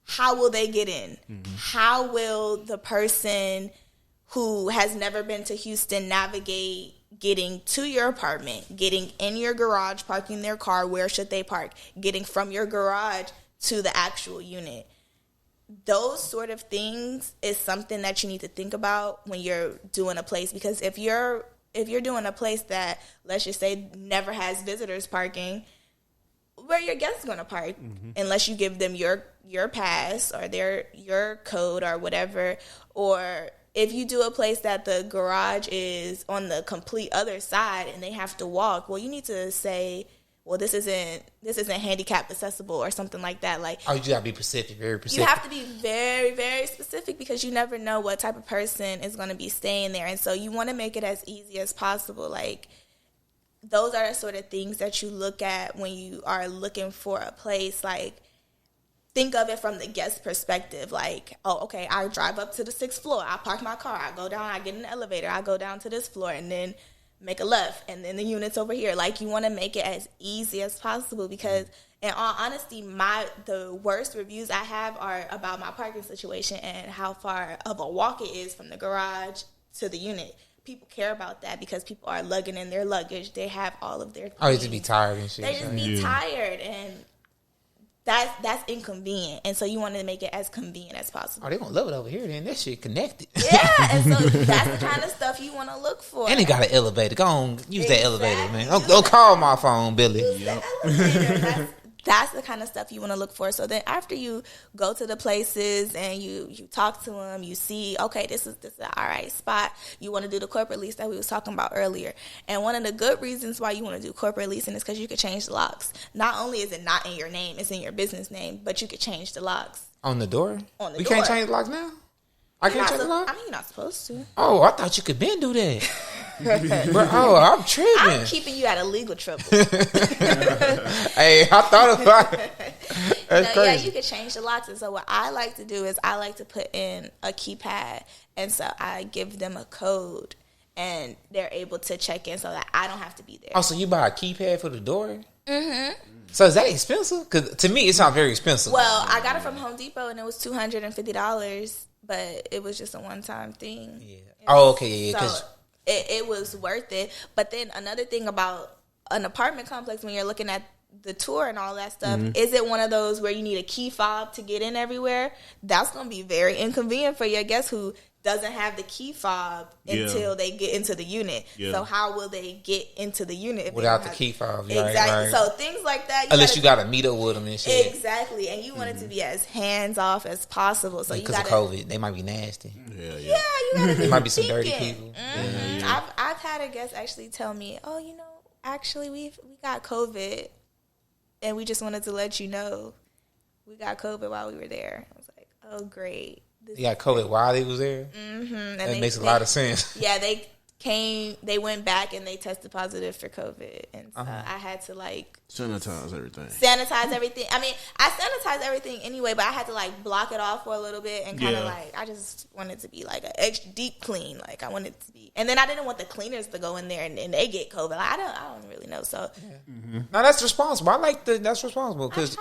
How will they get in? Mm-hmm. How will the person who has never been to Houston navigate getting to your apartment, getting in your garage, parking their car? Where should they park? Getting from your garage to the actual unit. Those sort of things is something that you need to think about when you're doing a place, because if you're doing a place that, let's just say, never has visitors parking, where are your guests going to park? Unless you give them your pass or your code or whatever. Or if you do a place that the garage is on the complete other side and they have to walk, well, you need to say, well, this isn't handicap accessible or something like that. Like, you gotta be specific, very specific. You have to be very, very specific, because you never know what type of person is going to be staying there, and so you want to make it as easy as possible. Like, those are the sort of things that you look at when you are looking for a place. Like, think of it from the guest perspective. Like, oh, okay, I drive up to the 6th floor, I park my car, I go down, I get in the elevator, I go down to this floor, and then make a left, and then the unit's over here. Like, you want to make it as easy as possible, because in all honesty, the worst reviews I have are about my parking situation and how far of a walk it is from the garage to the unit. People care about that because people are lugging in their luggage. They have all of their things. Oh, they just be tired and shit. They just be tired, and that's inconvenient, and so you want to make it as convenient as possible. Oh, they gonna love it over here. Then that shit connected. Yeah, and so that's the kind of stuff you want to look for. And they got an elevator. Go on, use that elevator, man. Don't call my phone, Billy. Use the elevator. That's the kind of stuff you want to look for. So then after you go to the places and you talk to them, you see, okay, this is an all right spot. You want to do the corporate lease that we was talking about earlier. And one of the good reasons why you want to do corporate leasing is because you could change the locks. Not only is it not in your name, it's in your business name, but you could change the locks. On the door? On the door. We can't change the locks now? I can't change the locks? I mean, you're not supposed to. Oh, I thought you could been do that. Bro, I'm tripping. I'm keeping you out of legal trouble. Hey, I thought about it. That's crazy. Yeah, you can change the locks. And so what I like to do is I like to put in a keypad. And so I give them a code and they're able to check in so that I don't have to be there. Oh, so you buy a keypad for the door? Mm-hmm. So is that expensive? Because to me, it sounds very expensive. Well, I got it from Home Depot and it was $250, but it was just a one-time thing. Yeah. Oh, okay. Yeah. So it was worth it. But then another thing about an apartment complex when you're looking at the tour and all that stuff, is it one of those where you need a key fob to get in everywhere? That's going to be very inconvenient for your guest who doesn't have the key fob until they get into the unit. Yeah. So how will they get into the unit if without the key fob? Exactly. Right. So things like that. Unless you got to meet up with them and shit. Exactly. And you want it to be as hands off as possible. So because of COVID, they might be nasty. Yeah, you got to be. There might be some dirty people. I've had a guest actually tell me, "Oh, actually we got COVID, and we just wanted to let you know we got COVID while we were there." I was like, "Oh, great." You got COVID while they was there? Mm-hmm. That makes a lot of sense. Yeah, they went back and they tested positive for COVID. And so I had to sanitize everything. I mean, I sanitized everything anyway, but I had to block it off for a little bit and kind of I just wanted to be an extra deep clean. I wanted it to be. And then I didn't want the cleaners to go in there and they get COVID. I don't really know. So no, that's responsible. That's responsible because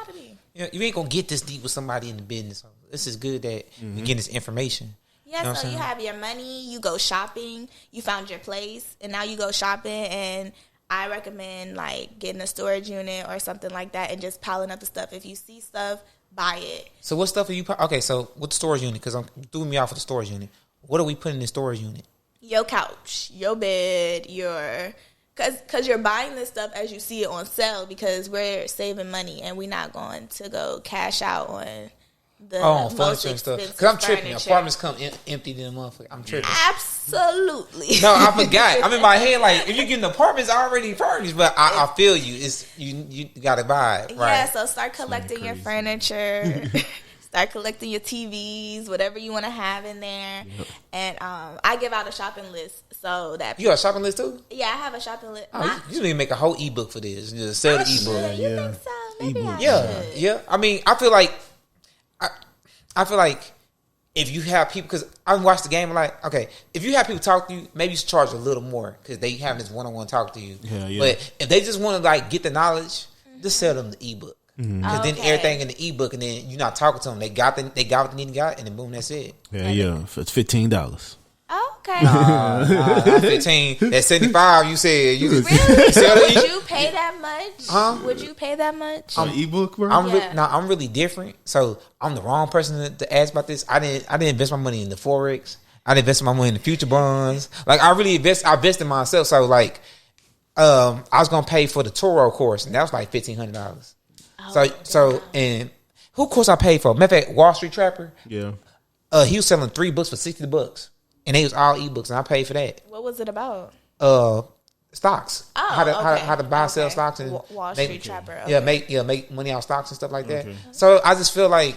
you ain't gonna get this deep with somebody in the business. This is good that you're getting this information. Yeah, so you have your money, you go shopping, you found your place, and now you go shopping, and I recommend getting a storage unit or something like that and just piling up the stuff. If you see stuff, buy it. So what stuff are you... Okay, so what's the storage unit? Because I'm doing me out for the storage unit. What are we putting in the storage unit? Your couch, your bed, Because you're buying this stuff as you see it on sale because we're saving money and we're not going to go cash out on the furniture and stuff. Because I'm tripping. Apartments come empty in a month. I'm tripping. Absolutely. No, I forgot. I'm in my head if you get an apartment, it's already furnished. But I feel you. It's you got to buy it. Right? Yeah. So start collecting your furniture. Start collecting your TVs, whatever you want to have in there. Yep. And I give out a shopping list so that you got a shopping list too? Yeah, I have a shopping list. Oh, you need to make a whole ebook for this. Just sell the ebook. You think so? Maybe I should. Yeah. I mean, I feel like if you have people, because I watch the game, okay, if you have people talk to you, maybe you should charge a little more because they have this one-on-one talk to you. Yeah. But if they just want to get the knowledge, just sell them the ebook. Because then everything in the ebook, and then you're not talking to them. They got what they need to got, and then boom, that's it. Yeah. It's $15. Okay. Nah, 15. That's 75. You said you really? Would you pay that much? Would you pay that much? On ebook, bro? I'm really different. So I'm the wrong person to ask about this. I didn't invest my money in the Forex. I didn't invest my money in the future bonds. I invested in myself. So I was gonna pay for the Toro course, and that was $1,500. And who course I paid for? Matter of fact, Wall Street Trapper. Yeah. He was selling 3 books for $60, and they was all ebooks, and I paid for that. What was it about? Stocks. How to buy, sell stocks, and Wall Street Trapper. Okay. Make money on stocks and stuff like that. So I just feel like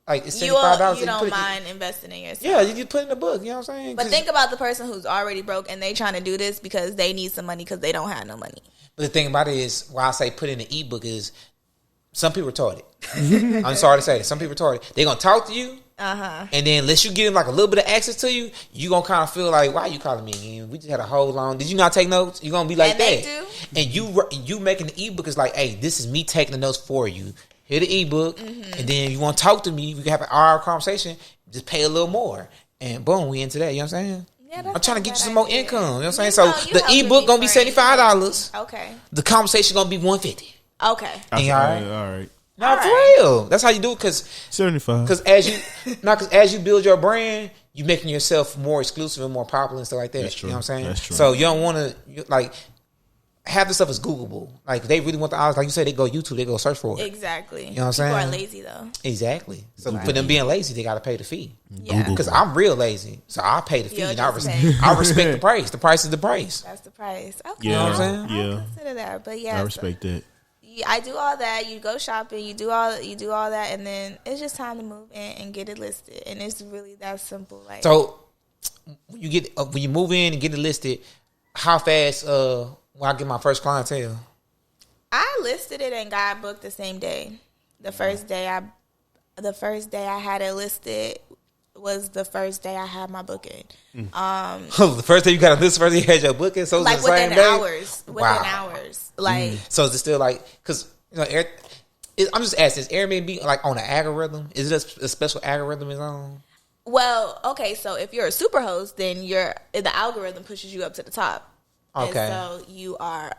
it's $75. You don't mind investing in yourself. Yeah, you just put in the book. You know what I'm saying? But think about the person who's already broke and they trying to do this because they need some money because they don't have no money. But the thing about it is, why I say put in the ebook is, some people retarded. I'm sorry to say that. Some people retarded. They're going to talk to you. And then unless you give them a little bit of access to you, you're going to kind of feel why are you calling me again? We just had a whole long... Did you not take notes? You're going to be like that. They do. And you making the ebook is hey, this is me taking the notes for you. Here the ebook. And then if you want to talk to me, we can have an hour conversation. Just pay a little more. And boom, we into that. You know what I'm saying? Yeah, I'm trying to get you some more income. You know what I'm saying? So the ebook going to be $75. Okay. The conversation going to be $150. Okay. All right. You Not for real. That's how you do it. Because 75. Because as you build your brand, you making yourself more exclusive and more popular and stuff like that. That's true. You know what I'm saying? That's true. So you don't want to like half the stuff is Googleable. Like they really want the odds. Like you said, they go YouTube, they go search for it. Exactly. You know what I'm saying? People are lazy though. Exactly. So for them being lazy, they got to pay the fee. Yeah. Because I'm real lazy, so I pay the fee. And I respect the price. The price is the price. That's the price. Okay. You know what I'm saying? I'll consider that. But yeah, I respect that. I do all that. You go shopping. You do all that, and then it's just time to move in and get it listed. And it's really that simple. Like so, when you move in and get it listed, how fast? When I get my first clientele, I listed it and got booked the same day. The first day I had it listed was the first day I had my booking. The first day you got a list, first day you had your booking, so like it's the same within day? hours. Within hours, like So is it still like because I'm just asking, is Airbnb like on an algorithm? Is it a special algorithm is on? Well, okay, so if you're a super host, then the algorithm pushes you up to the top. Okay. And so you are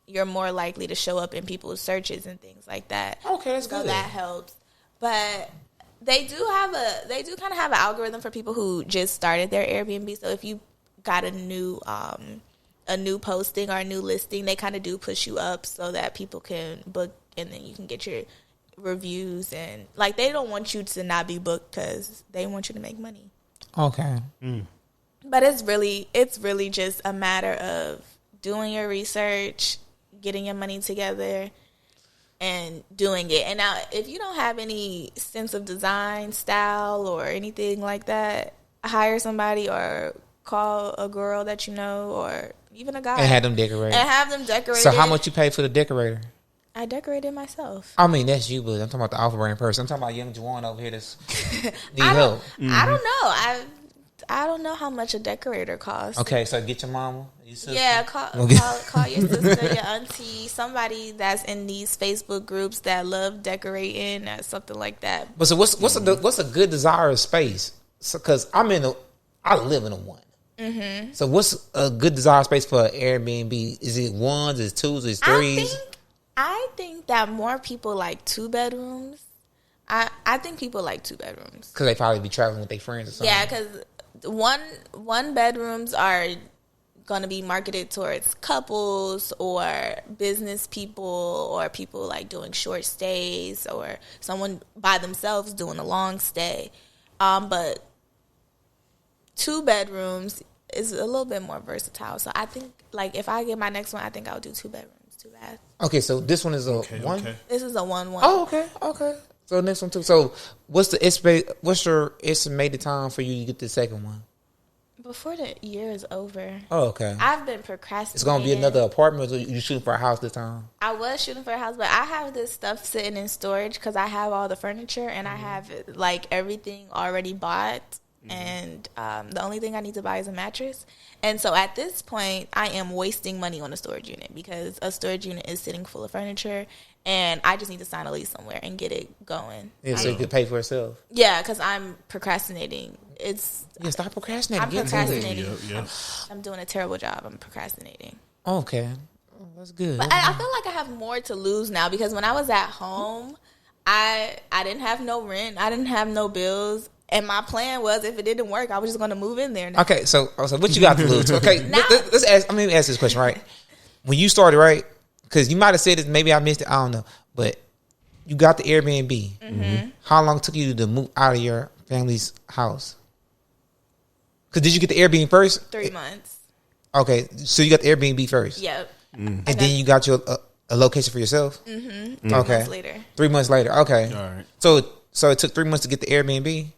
you're more likely to show up in people's searches and things like that. Okay, that's so good. That helps. But they do kind of have an algorithm for people who just started their Airbnb. So if you got a new posting or a new listing, they kind of do push you up so that people can book and then you can get your reviews and like they don't want you to not be booked because they want you to make money. Okay. But it's really just a matter of doing your research, getting your money together, and doing it. And now, if you don't have any sense of design, style, or anything like that, hire somebody or call a girl that you know or even a guy. And have them decorate. So how much you pay for the decorator? I decorated myself. I mean, that's you, but I'm talking about the off-brand person. I'm talking about young Juwan over here that's need help. I don't know. I don't know how much a decorator costs. Okay, so get your mama, your sister. Yeah, call your sister, your auntie, somebody that's in these Facebook groups that love decorating or something like that. But so what's a good desired space? Because I live in a one. Mm-hmm. So what's a good desired space for an Airbnb? Is it ones? Is it twos? Is it threes? I think that more people like 2 bedrooms. I think people like 2 bedrooms because they probably be traveling with their friends or something. Yeah, because one bedrooms are going to be marketed towards couples or business people or people like doing short stays or someone by themselves doing a long stay. But 2 bedrooms is a little bit more versatile. So I think like if I get my next one, I think I'll do 2 bedrooms, 2 baths. Okay, so this one is a one? Okay. This is a 1-1. Oh, okay. So next one too. So what's your estimated time for you to get the second one? Before the year is over. Oh, okay. I've been procrastinating. It's gonna be another apartment, or you shooting for a house this time? I was shooting for a house, but I have this stuff sitting in storage because I have all the furniture and I have like everything already bought. And the only thing I need to buy is a mattress. And so at this point, I am wasting money on a storage unit because a storage unit is sitting full of furniture. And I just need to sign a lease somewhere and get it going. Yeah, so you could pay for itself. Yeah, because I'm procrastinating. Stop procrastinating. I'm procrastinating. Yep. I'm doing a terrible job. I'm procrastinating. Okay, that's good. But I feel like I have more to lose now because when I was at home, I didn't have no rent. I didn't have no bills. And my plan was, if it didn't work, I was just going to move in there. Now. Okay, so what you got to lose? Okay, let's ask. Let me ask this question, right? When you started, right? Because you might have said it, maybe I missed it. I don't know, but you got the Airbnb. Mm-hmm. How long took you to move out of your family's house? Because did you get the Airbnb first? 3 months. Okay, so you got the Airbnb first. Yep. And then you got your a location for yourself. Mm-hmm. 3 months later. 3 months later. Okay. All right. So it took 3 months to get the Airbnb.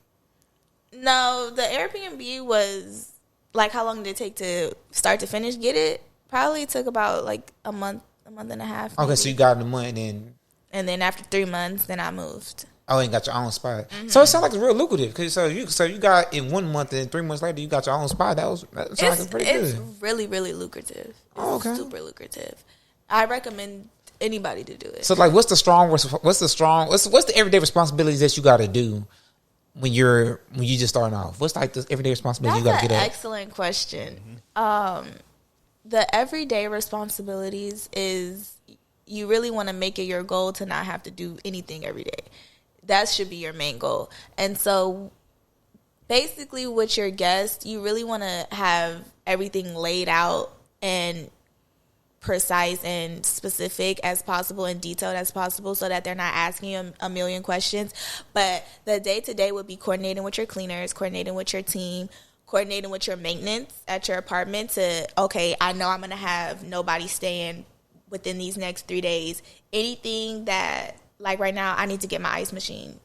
No, the Airbnb was like, how long did it take to start to finish? Get it? Probably took about like a month and a half. Okay, maybe. so you got it in a month, and then after 3 months, then I moved. Oh, and got your own spot. Mm-hmm. So it sounds like it's real lucrative. Cause so you got in 1 month, and 3 months later you got your own spot. That sounds like it's pretty good. It's really, really lucrative. It's super lucrative. I recommend anybody to do it. So like, what's the everyday responsibilities that you got to do when you just starting off? What's like the everyday responsibilities you got to get up? That's an excellent question. Mm-hmm. The everyday responsibilities is you really want to make it your goal to not have to do anything every day. That should be your main goal. And so basically with your guests, you really want to have everything laid out and precise and specific as possible and detailed as possible so that they're not asking you a million questions. But the day-to-day would be coordinating with your cleaners, coordinating with your team, coordinating with your maintenance at your apartment to, okay, I know I'm going to have nobody staying within these next 3 days. Anything that, like right now, I need to get my ice machine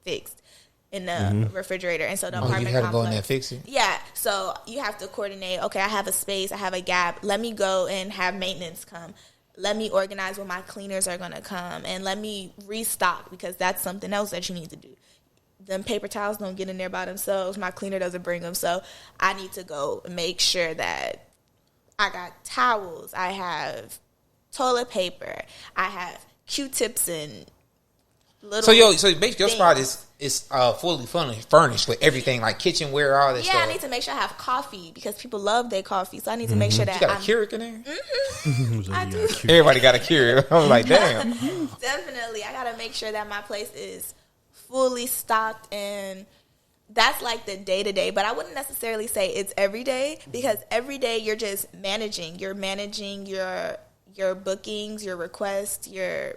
fixed in the refrigerator. And so the apartment you had to go in there and fix it? Yeah. So you have to coordinate, okay, I have a space, I have a gap. Let me go and have maintenance come. Let me organize when my cleaners are going to come. And let me restock because that's something else that you need to do. Them paper towels don't get in there by themselves. My cleaner doesn't bring them. So I need to go and make sure that I got towels. I have toilet paper. I have Q-tips and little So basically your spot is fully furnished with everything like kitchenware, all that stuff. Yeah, I need to make sure I have coffee because people love their coffee. So I need to make sure that you got a Keurig in there? I do. Everybody got a Keurig. I was like, damn. Definitely. I got to make sure that my place is fully stocked, and that's like the day-to-day. But I wouldn't necessarily say it's every day because every day you're just managing. You're managing your bookings, your requests, your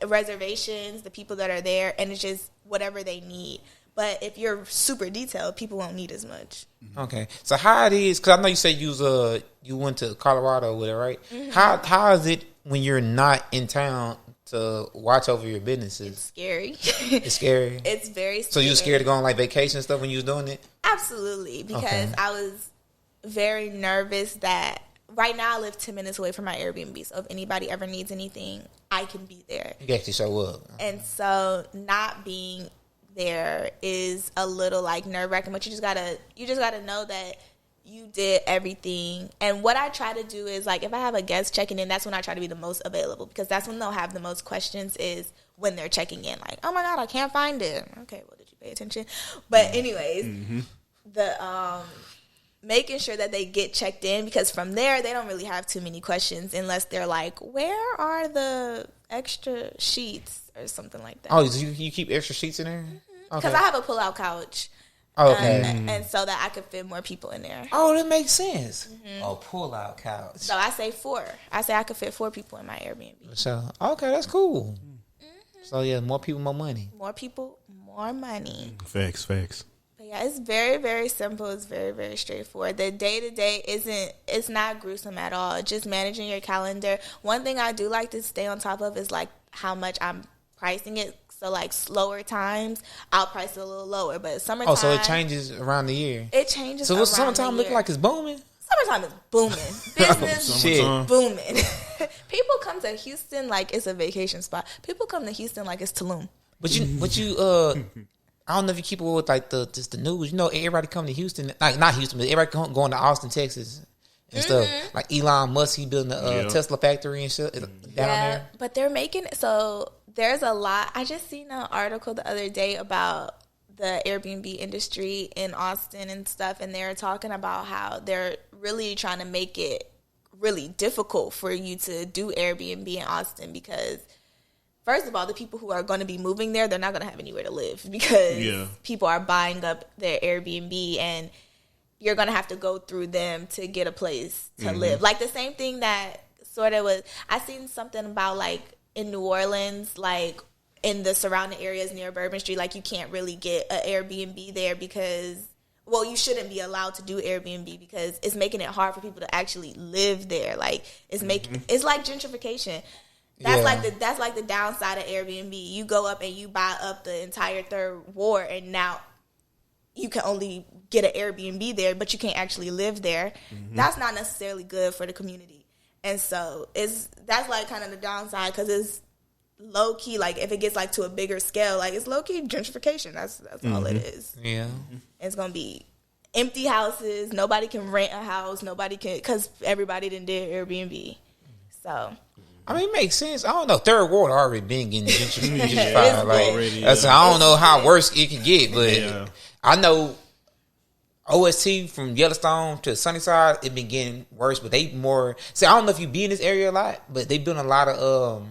reservations, the people that are there, and it's just whatever they need. But if you're super detailed, people won't need as much. Okay, so how it is? Because I know you said you went to Colorado with it, right? Mm-hmm. How is it when you're not in town to watch over your businesses? It's scary. It's scary. It's very scary. So you were scared to go on like vacation and stuff when you was doing it? Absolutely, because I was very nervous that. Right now, I live 10 minutes away from my Airbnb, so if anybody ever needs anything, I can be there. You can actually show up. And so, not being there is a little like nerve-wracking, but you just gotta know that you did everything. And what I try to do is, like, if I have a guest checking in, that's when I try to be the most available, because that's when they'll have the most questions is when they're checking in. Like, oh my God, I can't find it. Okay, well, did you pay attention? But anyways, making sure that they get checked in, because from there they don't really have too many questions unless they're like, where are the extra sheets or something like that. Oh, you keep extra sheets in there? Because I have a pull-out couch. Oh, okay. And so that I could fit more people in there. Oh, that makes sense. Oh, pull-out couch. So I say 4. I say I could fit 4 people in my Airbnb. So, okay, that's cool. So, yeah, more people, more money. More people, more money. Facts. Yeah, it's very, very simple. It's very, very straightforward. The day-to-day it's not gruesome at all. Just managing your calendar. One thing I do like to stay on top of is, like, how much I'm pricing it. So, like, slower times, I'll price it a little lower. But summertime... Oh, so it changes around the year. It changes around the year. So, what's summertime look like? It's booming? Summertime is booming. Business booming. People come to Houston like it's a vacation spot. People come to Houston like it's Tulum. But you I don't know if you keep it with like the news. You know, everybody come to Houston, like not Houston, but everybody going to Austin, Texas, and stuff. Like Elon Musk, he building a Tesla factory and shit down there. But they're making so there's a lot. I just seen an article the other day about the Airbnb industry in Austin and stuff, and they're talking about how they're really trying to make it really difficult for you to do Airbnb in Austin because. First of all, the people who are going to be moving there, they're not going to have anywhere to live because people are buying up their Airbnb and you're going to have to go through them to get a place to live. Like the same thing that sort of was, I seen something about like in New Orleans, like in the surrounding areas near Bourbon Street, like you can't really get an Airbnb there because, well, you shouldn't be allowed to do Airbnb because it's making it hard for people to actually live there. Like it's it's like gentrification. That's like the downside of Airbnb. You go up and you buy up the entire third ward, and now you can only get an Airbnb there, but you can't actually live there. That's not necessarily good for the community, and so that's like kind of the downside because it's low key. Like if it gets like to a bigger scale, like it's low key gentrification. That's all it is. Yeah, it's gonna be empty houses. Nobody can rent a house. Nobody can because everybody done did Airbnb. So. I mean, it makes sense. I don't know. Third world already been getting gentrified. I don't know how worse it can get, but I know OST from Yellowstone to Sunnyside, it been getting worse, but they more. See, I don't know if you be in this area a lot, but they building a lot of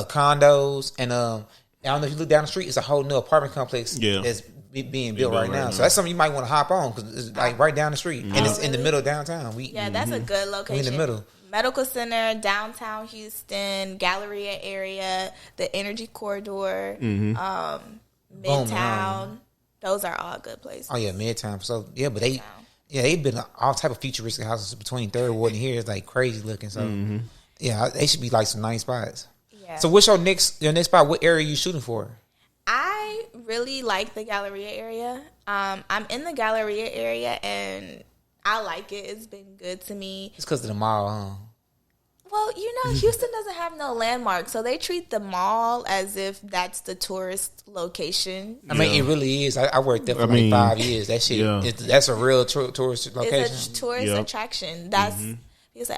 condos, and I don't know if you look down the street, it's a whole new apartment complex that's being built right now. So that's something you might want to hop on because it's like right down the street, and it's in the middle of downtown. That's a good location. We in the middle. Medical Center, downtown Houston, Galleria area, the Energy Corridor, Midtown. Those are all good places. Oh yeah, Midtown. So but they've been all type of futuristic houses between Third Ward and here. It's like crazy looking. So they should be like some nice spots. Yeah. So what's your next spot? What area are you shooting for? I really like the Galleria area. I'm in the Galleria area and I like it. It's been good to me. It's because of the mall, huh? Well, Houston doesn't have no landmarks, so they treat the mall as if that's the tourist location. I mean, it really is. I worked there for 5 years. That shit, that's a real tourist location. It's a tourist attraction. That's people say,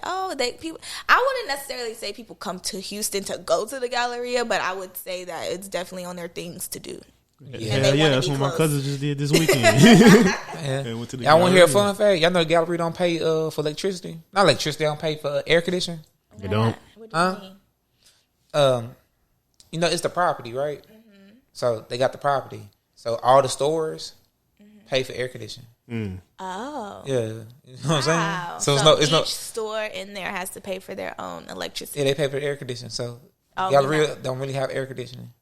people. I wouldn't necessarily say people come to Houston to go to the Galleria, but I would say that it's definitely on their things to do. That's what my cousin just did this weekend. Y'all want to hear a fun fact? Y'all know the Galleria don't pay for electricity. Not electricity, they don't pay for air conditioning. They don't. What do you mean? It's the property, right? Mm-hmm. So they got the property. So all the stores pay for air conditioning. Oh. Yeah. You know what I'm saying? So each store in there has to pay for their own electricity. Yeah, they pay for the air conditioning. So Galleria don't really have air conditioning.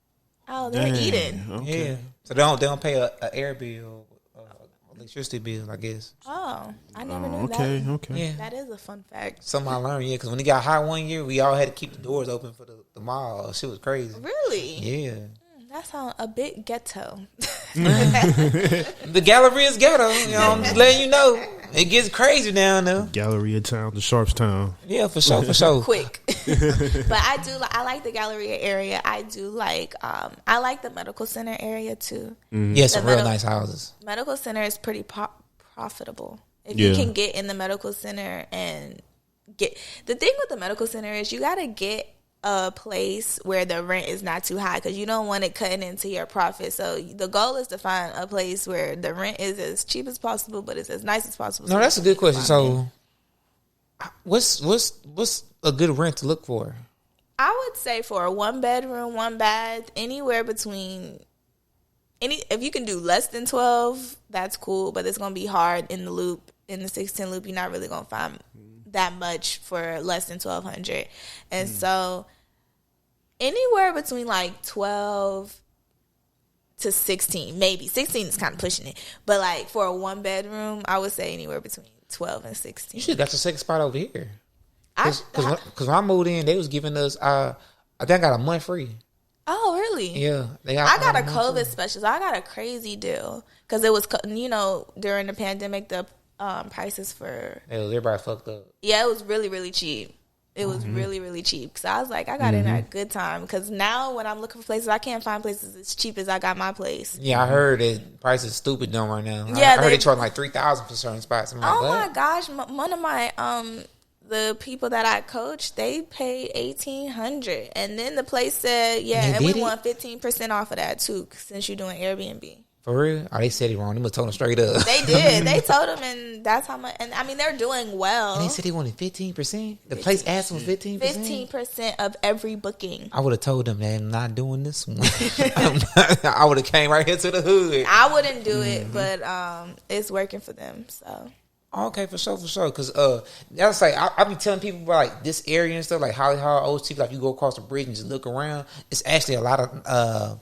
Oh, they're eating. Okay. Yeah. So they don't pay a air bill, electricity bill, I guess. Oh, I never knew that. Okay. Yeah. That is a fun fact. Something I learned, because when it got hot one year, we all had to keep the doors open for the mall. Shit was crazy. Really? Yeah. That sounds a bit ghetto. The Galleria is ghetto. I'm just letting you know. It gets crazy down there. Galleria town, the Sharps town. Yeah, for sure. Quick. But I like the Galleria area. I do like, I like the Medical Center area too. Yeah, some real nice houses. Medical Center is pretty profitable. If you can get in the Medical Center and the thing with the Medical Center is you got to get a place where the rent is not too high because you don't want it cutting into your profit. So the goal is to find a place where the rent is as cheap as possible, but it's as nice as possible. No, that's a good question. So, what's a good rent to look for? I would say for a 1 bedroom, 1 bath, anywhere between if you can do less than 12, that's cool. But it's gonna be hard in the 610 loop. You're not really gonna find that much for less than $1,200, and so anywhere between like 12 to 16, maybe 16 is kind of pushing it, but like for a 1 bedroom, I would say anywhere between 12 and 16. You should got your second spot over here. Because when I moved in, they was giving us I think I got a month free. Oh, really? Yeah, I got a COVID special. So I got a crazy deal because it was during the pandemic the prices for everybody fucked up. Yeah, it was really, really cheap. It was really, really cheap. Because I was like, I got in at a good time. Because now when I'm looking for places, I can't find places as cheap as I got my place. Yeah, I heard that prices stupid down right now. Yeah, I heard they charge like $3,000 for certain spots. I'm like, my gosh, one of my the people that I coached, they paid $1,800, and then the place said, and we want 15% off of that too, since you're doing Airbnb. For real? Oh, they said it wrong. They must have told them straight up. They did. They told them, and that's how much. And I mean, they're doing well. And they said they wanted 15%. The place asked for 15%. 15% of every booking. I would have told them that I'm not doing this one. I would have came right here to the hood. I wouldn't do it, but it's working for them. So. Okay, for sure. Because that's like I be telling people about like this area and stuff, like Holly Hall, Old City. Like you go across the bridge and just look around. It's actually a lot of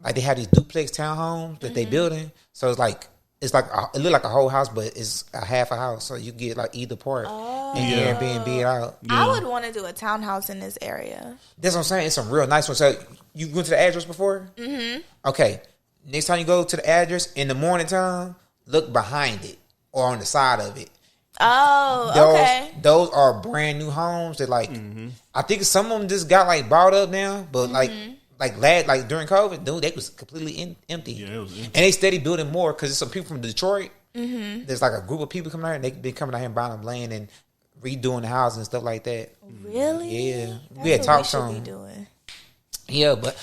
like they have these duplex townhomes that they building. So it look like a whole house, but it's a half a house. So you get like either part and Airbnb it out. I would want to do a townhouse in this area. That's what I'm saying. It's some real nice ones. So you went to the address before? Mm-hmm. Okay. Next time you go to the address in the morning time, look behind it or on the side of it. Oh, okay. Those are brand new homes that like I think some of them just got like bought up now, but like during COVID, dude, they was completely empty. Yeah, it was empty. And they steady building more because there's some people from Detroit. Mm-hmm. There's like a group of people coming out here and they've been coming out here and buying them land and redoing the houses and stuff like that. Really? Yeah. We had talked to them. Doing. Yeah, but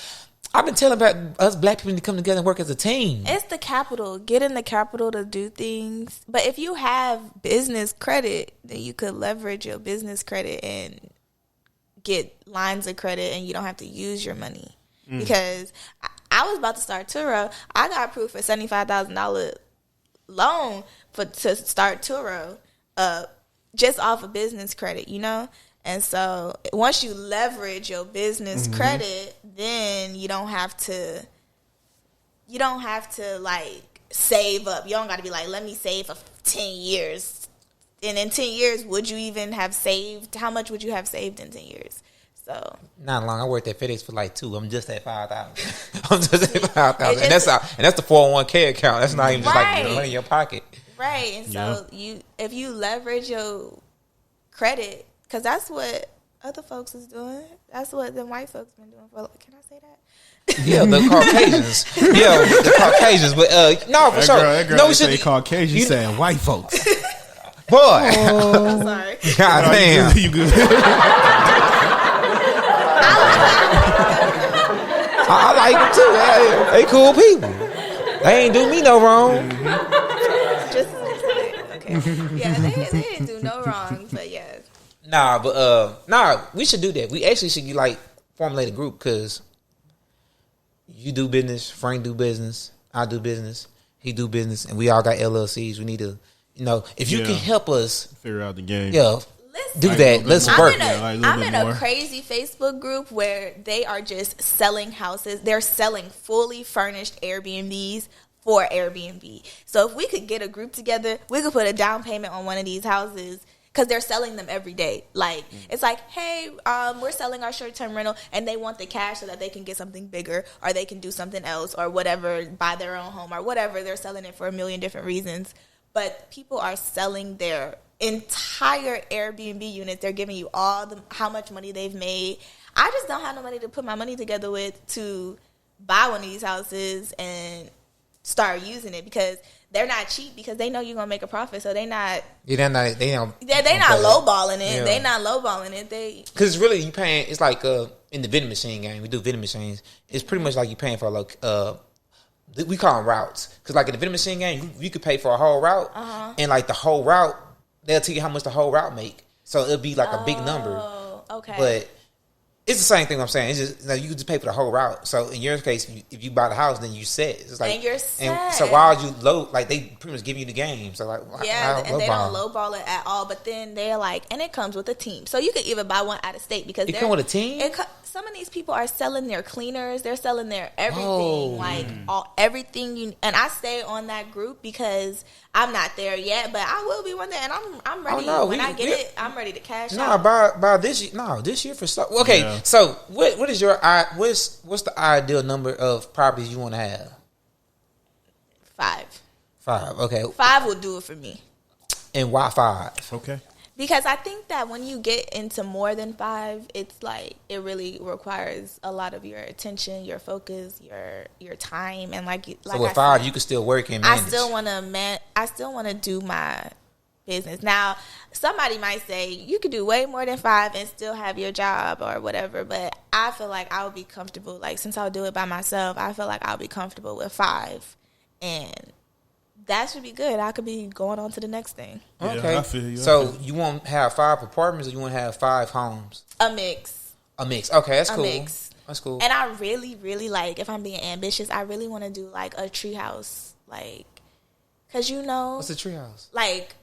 I've been telling about us black people to come together and work as a team. It's the capital. Getting the capital to do things. But if you have business credit, then you could leverage your business credit and get lines of credit, and you don't have to use your money. Because I was about to start Turo. I got approved for $75,000 loan to start Turo, just off of business credit, you know? And so once you leverage your business credit, then you don't have to like save up. You don't got to be like, let me save for 10 years. And in 10 years, would you even have saved? How much would you have saved in 10 years? So not long. I worked at FedEx for like 2. I'm just at 5,000. I'm just at 5,000, and that's the 401k account. That's not even just like money in your pocket, right? And so if you leverage your credit, because that's what other folks is doing. That's what the white folks been doing for. Can I say that? Yeah, the Caucasians. Yeah, the Caucasians. But no, for sure. That girl no, say Caucasian. You saying white folks? Boy, I'm sorry. God damn, you good? I like them too. They cool people. They ain't do me no wrong. Just okay. Yeah, they didn't do no wrong, but yeah. We should do that. We actually should like formulate a group because you do business, Frank do business, I do business, he do business, and we all got LLCs. We need to, if you can help us figure out the game. Yeah. Do like that. Let's work. I'm in a crazy Facebook group where they are just selling houses. They're selling fully furnished Airbnbs for Airbnb. So if we could get a group together, we could put a down payment on one of these houses because they're selling them every day. Like, it's like, hey, we're selling our short-term rental, and they want the cash so that they can get something bigger or they can do something else or whatever, buy their own home or whatever. They're selling it for a million different reasons. But people are selling their entire Airbnb units. They're giving you how much money they've made. I just don't have no money to put my money together with to buy one of these houses and start using it because they're not cheap because they know you're gonna make a profit. So they're not. They're not lowballing it. Yeah. They're not lowballing it. Because really you paying. It's like in the vending machine game. We do vending machines. It's pretty much like you paying for we call them routes. Because like in the vending machine game, you could pay for a whole route, and like the whole route. They'll tell you how much the whole route make. So it'll be like a big number. Okay. But it's the same thing I'm saying. It's just you can just pay for the whole route. So in your case, if you buy the house, then you set. It's like and you're set. And so why would you they pretty much give you the game. So like and they don't lowball it at all. But then they're like, and it comes with a team. So you can even buy one out of state because it come with a team. Some of these people are selling their cleaners. They're selling their everything, everything. And I stay on that group because I'm not there yet, but I will be one day, and I'm ready. When I get it, I'm ready to cash out. By this year, this year for stuff. Okay, so what is your what's the ideal number of properties you want to have? 5. 5. Okay. 5 will do it for me. And why 5? Okay. Because I think that when you get into more than 5, it's like it really requires a lot of your attention, your focus, your time, and so with 5, you can still work and manage. I still want to do my business. Now, somebody might say you could do way more than 5 and still have your job or whatever, but I feel like I would be comfortable. Like since I'll do it by myself, I feel like I'll be comfortable with 5, and that should be good. I could be going on to the next thing. Okay. Yeah, I feel you. So you want to have 5 apartments or you want to have 5 homes? A mix. Okay, that's cool. Mix. That's cool. And I really, really if I'm being ambitious, I really want to do like a treehouse. Because what's a treehouse? Like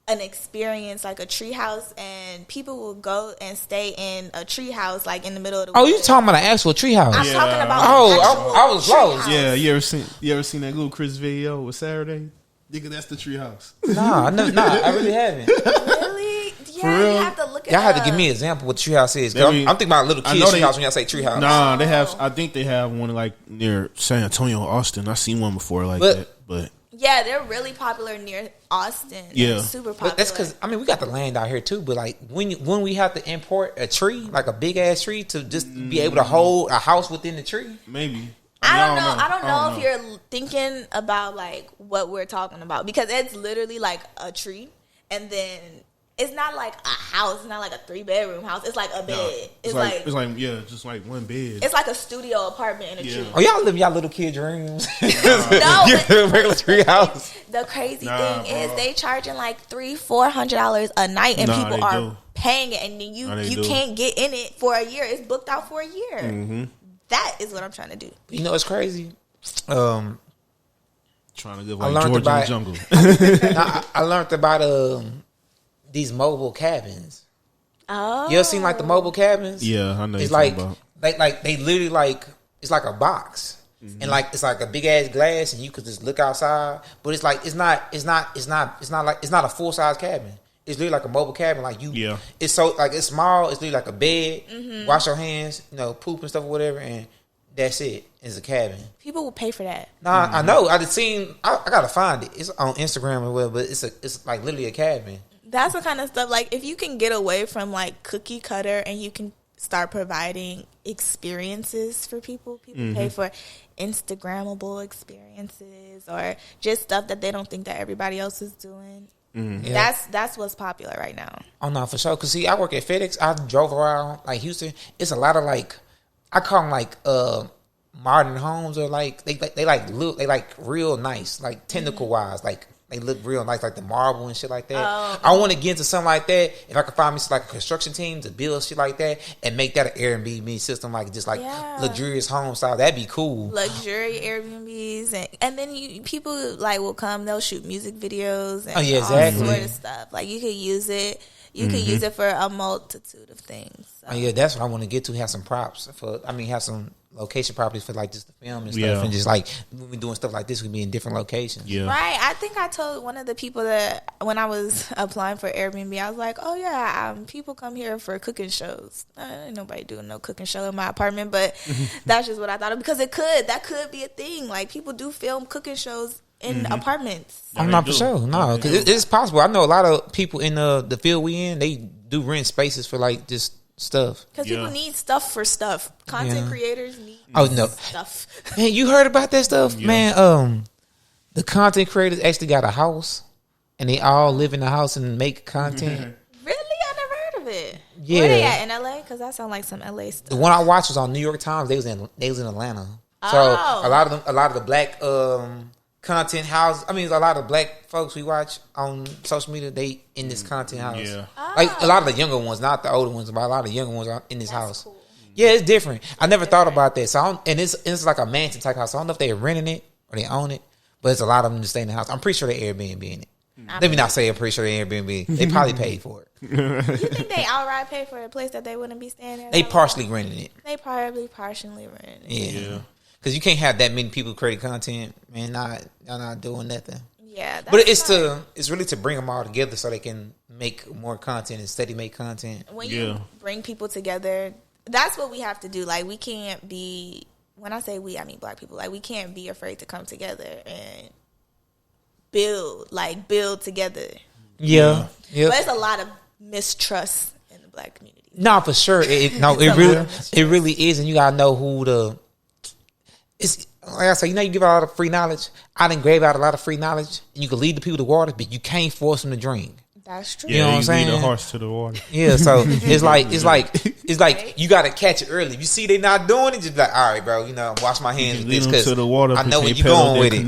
an experience, like a treehouse, and people will go and stay in a treehouse, like in the middle of the woods. You talking about an actual treehouse? I'm talking about. I was lost. Yeah, you ever seen that little Chris video with Saturday? Nigga, that's the treehouse. Nah, I really haven't. Really? Yeah, you have to look at. Y'all have to give me an example what treehouse is. I'm thinking about little kids treehouse when y'all say treehouse. Nah, they have. I think they have one like near San Antonio, Austin. I seen one before that, but. Yeah, they're really popular near Austin. Yeah, they're super popular. But that's because we got the land out here too. But like when we have to import a tree, like a big ass tree, to just be able to hold a house within the tree, maybe. I don't know if you're thinking about like what we're talking about because it's literally like a tree, and then it's not like a house. It's not like a 3-bedroom house. It's like a bed. No, it's like just like one bed. It's like a studio apartment in a tree. Oh, y'all live in y'all little kid dreams. No, regular tree house. The crazy thing is they charging like $300-$400 a night, and people are paying it, and then you can't get in it for a year. It's booked out for a year. Mm-hmm. That is what I'm trying to do. You know, it's crazy. Trying to live like George in the jungle. I learned about these mobile cabins. Oh, you ever seen like the mobile cabins? Yeah, I know. It's like they literally like it's like a box, and like it's like a big ass glass, and you could just look outside. But it's like it's not a full size cabin. It's literally like a mobile cabin. Like it's so like it's small. It's literally like a bed. Mm-hmm. Wash your hands, poop and stuff or whatever, and that's it. It's a cabin. People will pay for that. Nah, I know. I gotta find it. It's on Instagram or whatever. But it's like literally a cabin. That's the kind of stuff, like, if you can get away from, like, cookie cutter and you can start providing experiences for people pay for Instagrammable experiences or just stuff that they don't think that everybody else is doing. That's what's popular right now. Oh, no, for sure. Because, see, I work at FedEx. I drove around, like, Houston. It's a lot of, like, I call them, like, modern homes, or, like, they like real nice, like, technical-wise, like, they look real nice, like the marble and shit like that. Oh. I want to get into something like that. If I could find me like a construction team to build shit like that and make that an Airbnb system, like just like luxurious home style, that'd be cool. Luxury Airbnbs, and then people like will come. They'll shoot music videos and exactly. all sort of stuff. Like you could use it. You could use it for a multitude of things. So. Oh yeah, that's what I want to get to. Have some props have some location properties for like just the film and stuff, and just like when we doing stuff like this, we be in different locations. Yeah, right. I think I told one of the people that when I was applying for Airbnb, I was like, "Oh yeah, people come here for cooking shows. Ain't nobody doing no cooking show in my apartment," but that's just what I thought of because that could be a thing. Like people do film cooking shows in apartments. I'm not for sure. No, because it's possible. I know a lot of people in the field we in. They do rent spaces for like just stuff. Because people need stuff for stuff. Content creators need stuff. Man, you heard about that stuff? Yeah. Man, the content creators actually got a house and they all live in the house and make content. Really? I never heard of it. Yeah. Where they at, in LA? Because that sounds like some LA stuff. The one I watched was on New York Times. They was in Atlanta. So a lot of the black content house. I mean, a lot of black folks we watch on social media, they in this content house. Yeah. Like a lot of the younger ones, not the older ones, but a lot of the younger ones are in this house. Cool. Yeah, it's different. I never thought about that. So it's like a mansion type house. So I don't know if they're renting it or they own it, but it's a lot of them to stay in the house. I'm pretty sure they Airbnb in it. Let me not say I'm pretty sure they Airbnb. They probably paid for it. You think they outright paid for a place that they wouldn't be staying there? They partially rented it. They probably partially rented it. Yeah. Because you can't have that many people creating content, man. Y'all not doing nothing. Yeah, but it's really to bring them all together so they can make more content and steady make content. When you bring people together, that's what we have to do. Like we can't be. When I say we, I mean black people. Like we can't be afraid to come together and build together. Yeah, but there's a lot of mistrust in the black community. No, for sure. It really is, and you gotta know who it's like I say, you give out a lot of free knowledge. I done gave out a lot of free knowledge. And you can lead the people to water, but you can't force them to drink. That's true. You know what I'm saying? Lead the horse to the water. Yeah, so it's like you gotta catch it early. If you see they not doing it, just be like, all right, bro, wash my hands with this because I know where you're going with it.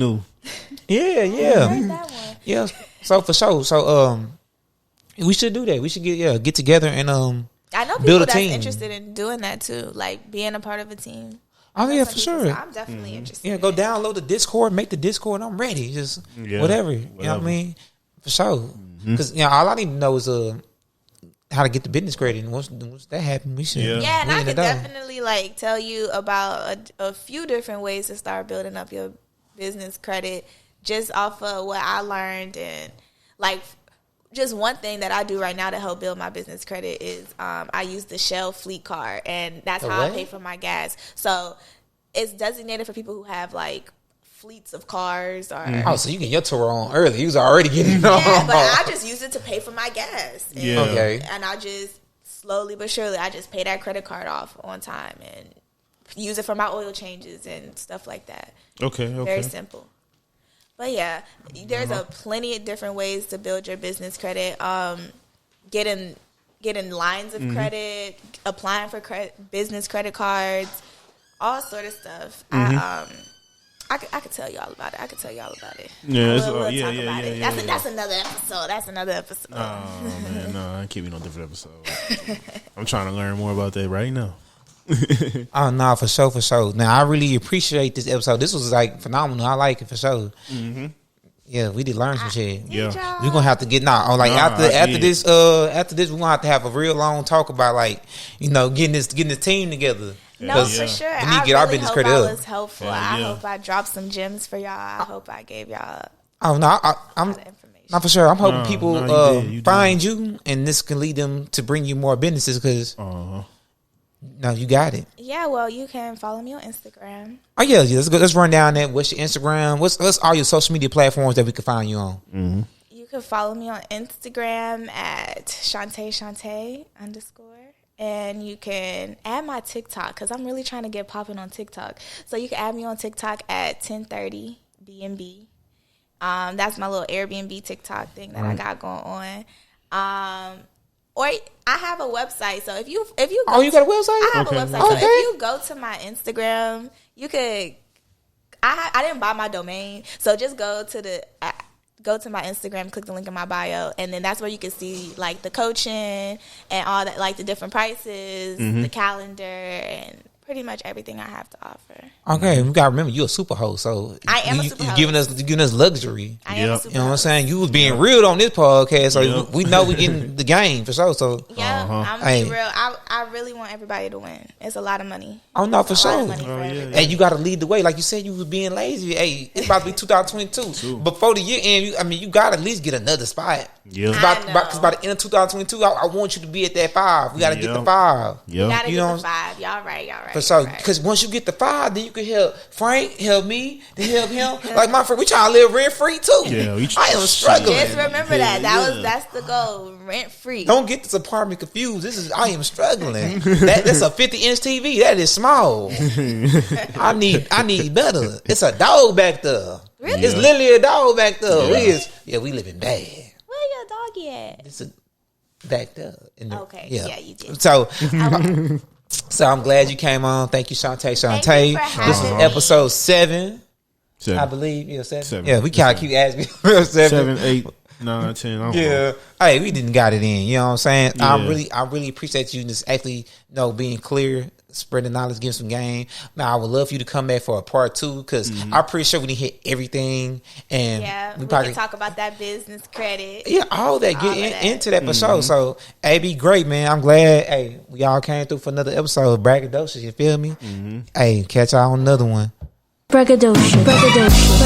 Yeah. So for sure. So we should do that. We should get together and I know people that's interested in doing that too, like being a part of a team. Oh yeah, for sure. I'm definitely interested. Yeah, go download the Discord, make the Discord. I'm ready. Just whatever. You know what I mean? For sure. Because all I need to know is how to get the business credit. And once that happens, we should. Yeah, and I can definitely tell you about a few different ways to start building up your business credit, just off of what I learned and just one thing that I do right now to help build my business credit is I use the Shell Fleet Card, and that's how I pay for my gas. So it's designated for people who have fleets of cars. Or so you get your tour on early. You was already getting it on. Yeah, but I just use it to pay for my gas. And, okay. And I just slowly but surely, I just pay that credit card off on time and use it for my oil changes and stuff like that. Okay. Very simple. But yeah, there's plenty of different ways to build your business credit. getting lines of credit, applying for business credit cards, all sort of stuff. I could tell you all about it. Yeah, That's another episode. Oh man, no, I can't be no different episode. I'm trying to learn more about that right now. Oh no, for sure. Now I really appreciate this episode. This was like phenomenal. I like it for sure. Yeah, we did learn some shit. Yeah, we're gonna have to get after this we're gonna have to have a real long talk about like getting this team together. No, for sure. We need to get our business credit up. I was helpful. I hope I dropped some gems for y'all. I hope I gave y'all. Oh no, I'm not for sure. I'm hoping people find you, and this can lead them to bring you more businesses. Because no, you got it. Yeah, well, you can follow me on Instagram. Oh yeah. Let's run down that. What's your Instagram? What's all your social media platforms that we can find you on? You can follow me on Instagram at Shante _ and you can add my TikTok because I'm really trying to get popping on TikTok. So you can add me on TikTok at 1030BNB. That's my little Airbnb TikTok thing that I got going on. Or I have a website. So if you go you got a website? I have a website. So if you go to my Instagram, you could. I didn't buy my domain, so just go to my Instagram, click the link in my bio, and then that's where you can see like the coaching and all that, like the different prices, the calendar, and pretty much everything I have to offer. Okay, we gotta remember you're a super host, so I am a super host. You're giving us luxury. I am a super You know what I'm saying? You was being real on this podcast, so we know we getting the game for sure. So I'm being real. I really want everybody to win. It's a lot of money. Oh no, for sure. And you got to lead the way, like you said. You was being lazy. Hey, it's about to be 2022. Before the year end, you got to at least get another spot. Yeah. Because by the end of 2022, I want you to be at that 5. We got to get the 5. Yeah. We got to get the 5. Y'all right. For sure. Because once you get the 5, then you can help Frank, help me, then help him. Like my friend, we trying to live rent free too. Yeah, I am struggling. Just remember that. That's the goal. Rent free. Don't get this apartment confused. I am struggling. That's a 50-inch TV. That is small. I need better. It's a dog back there. Really? It's literally a dog back there. We living bad. Where your doggy at? It's back there. Okay. Yeah, you did. So I'm glad you came on. Thank you, Shante. This is episode 7. I believe. Yeah, 7. Yeah, we kind of keep asking. 7, 8, 9, 10. I don't know. Hey, we didn't got it in. You know what I'm saying? Yeah. I really appreciate you just actually being clear, spreading knowledge, giving some game. Now, I would love for you to come back for a part 2 because I'm pretty sure we didn't hit everything. And we can talk about that business credit. Yeah, all that. Get into that for sure. So, be great, man. I'm glad. Hey, we all came through for another episode of Braggadocious. You feel me? Hey, catch y'all on another one. Braggadocious. Braggadocious.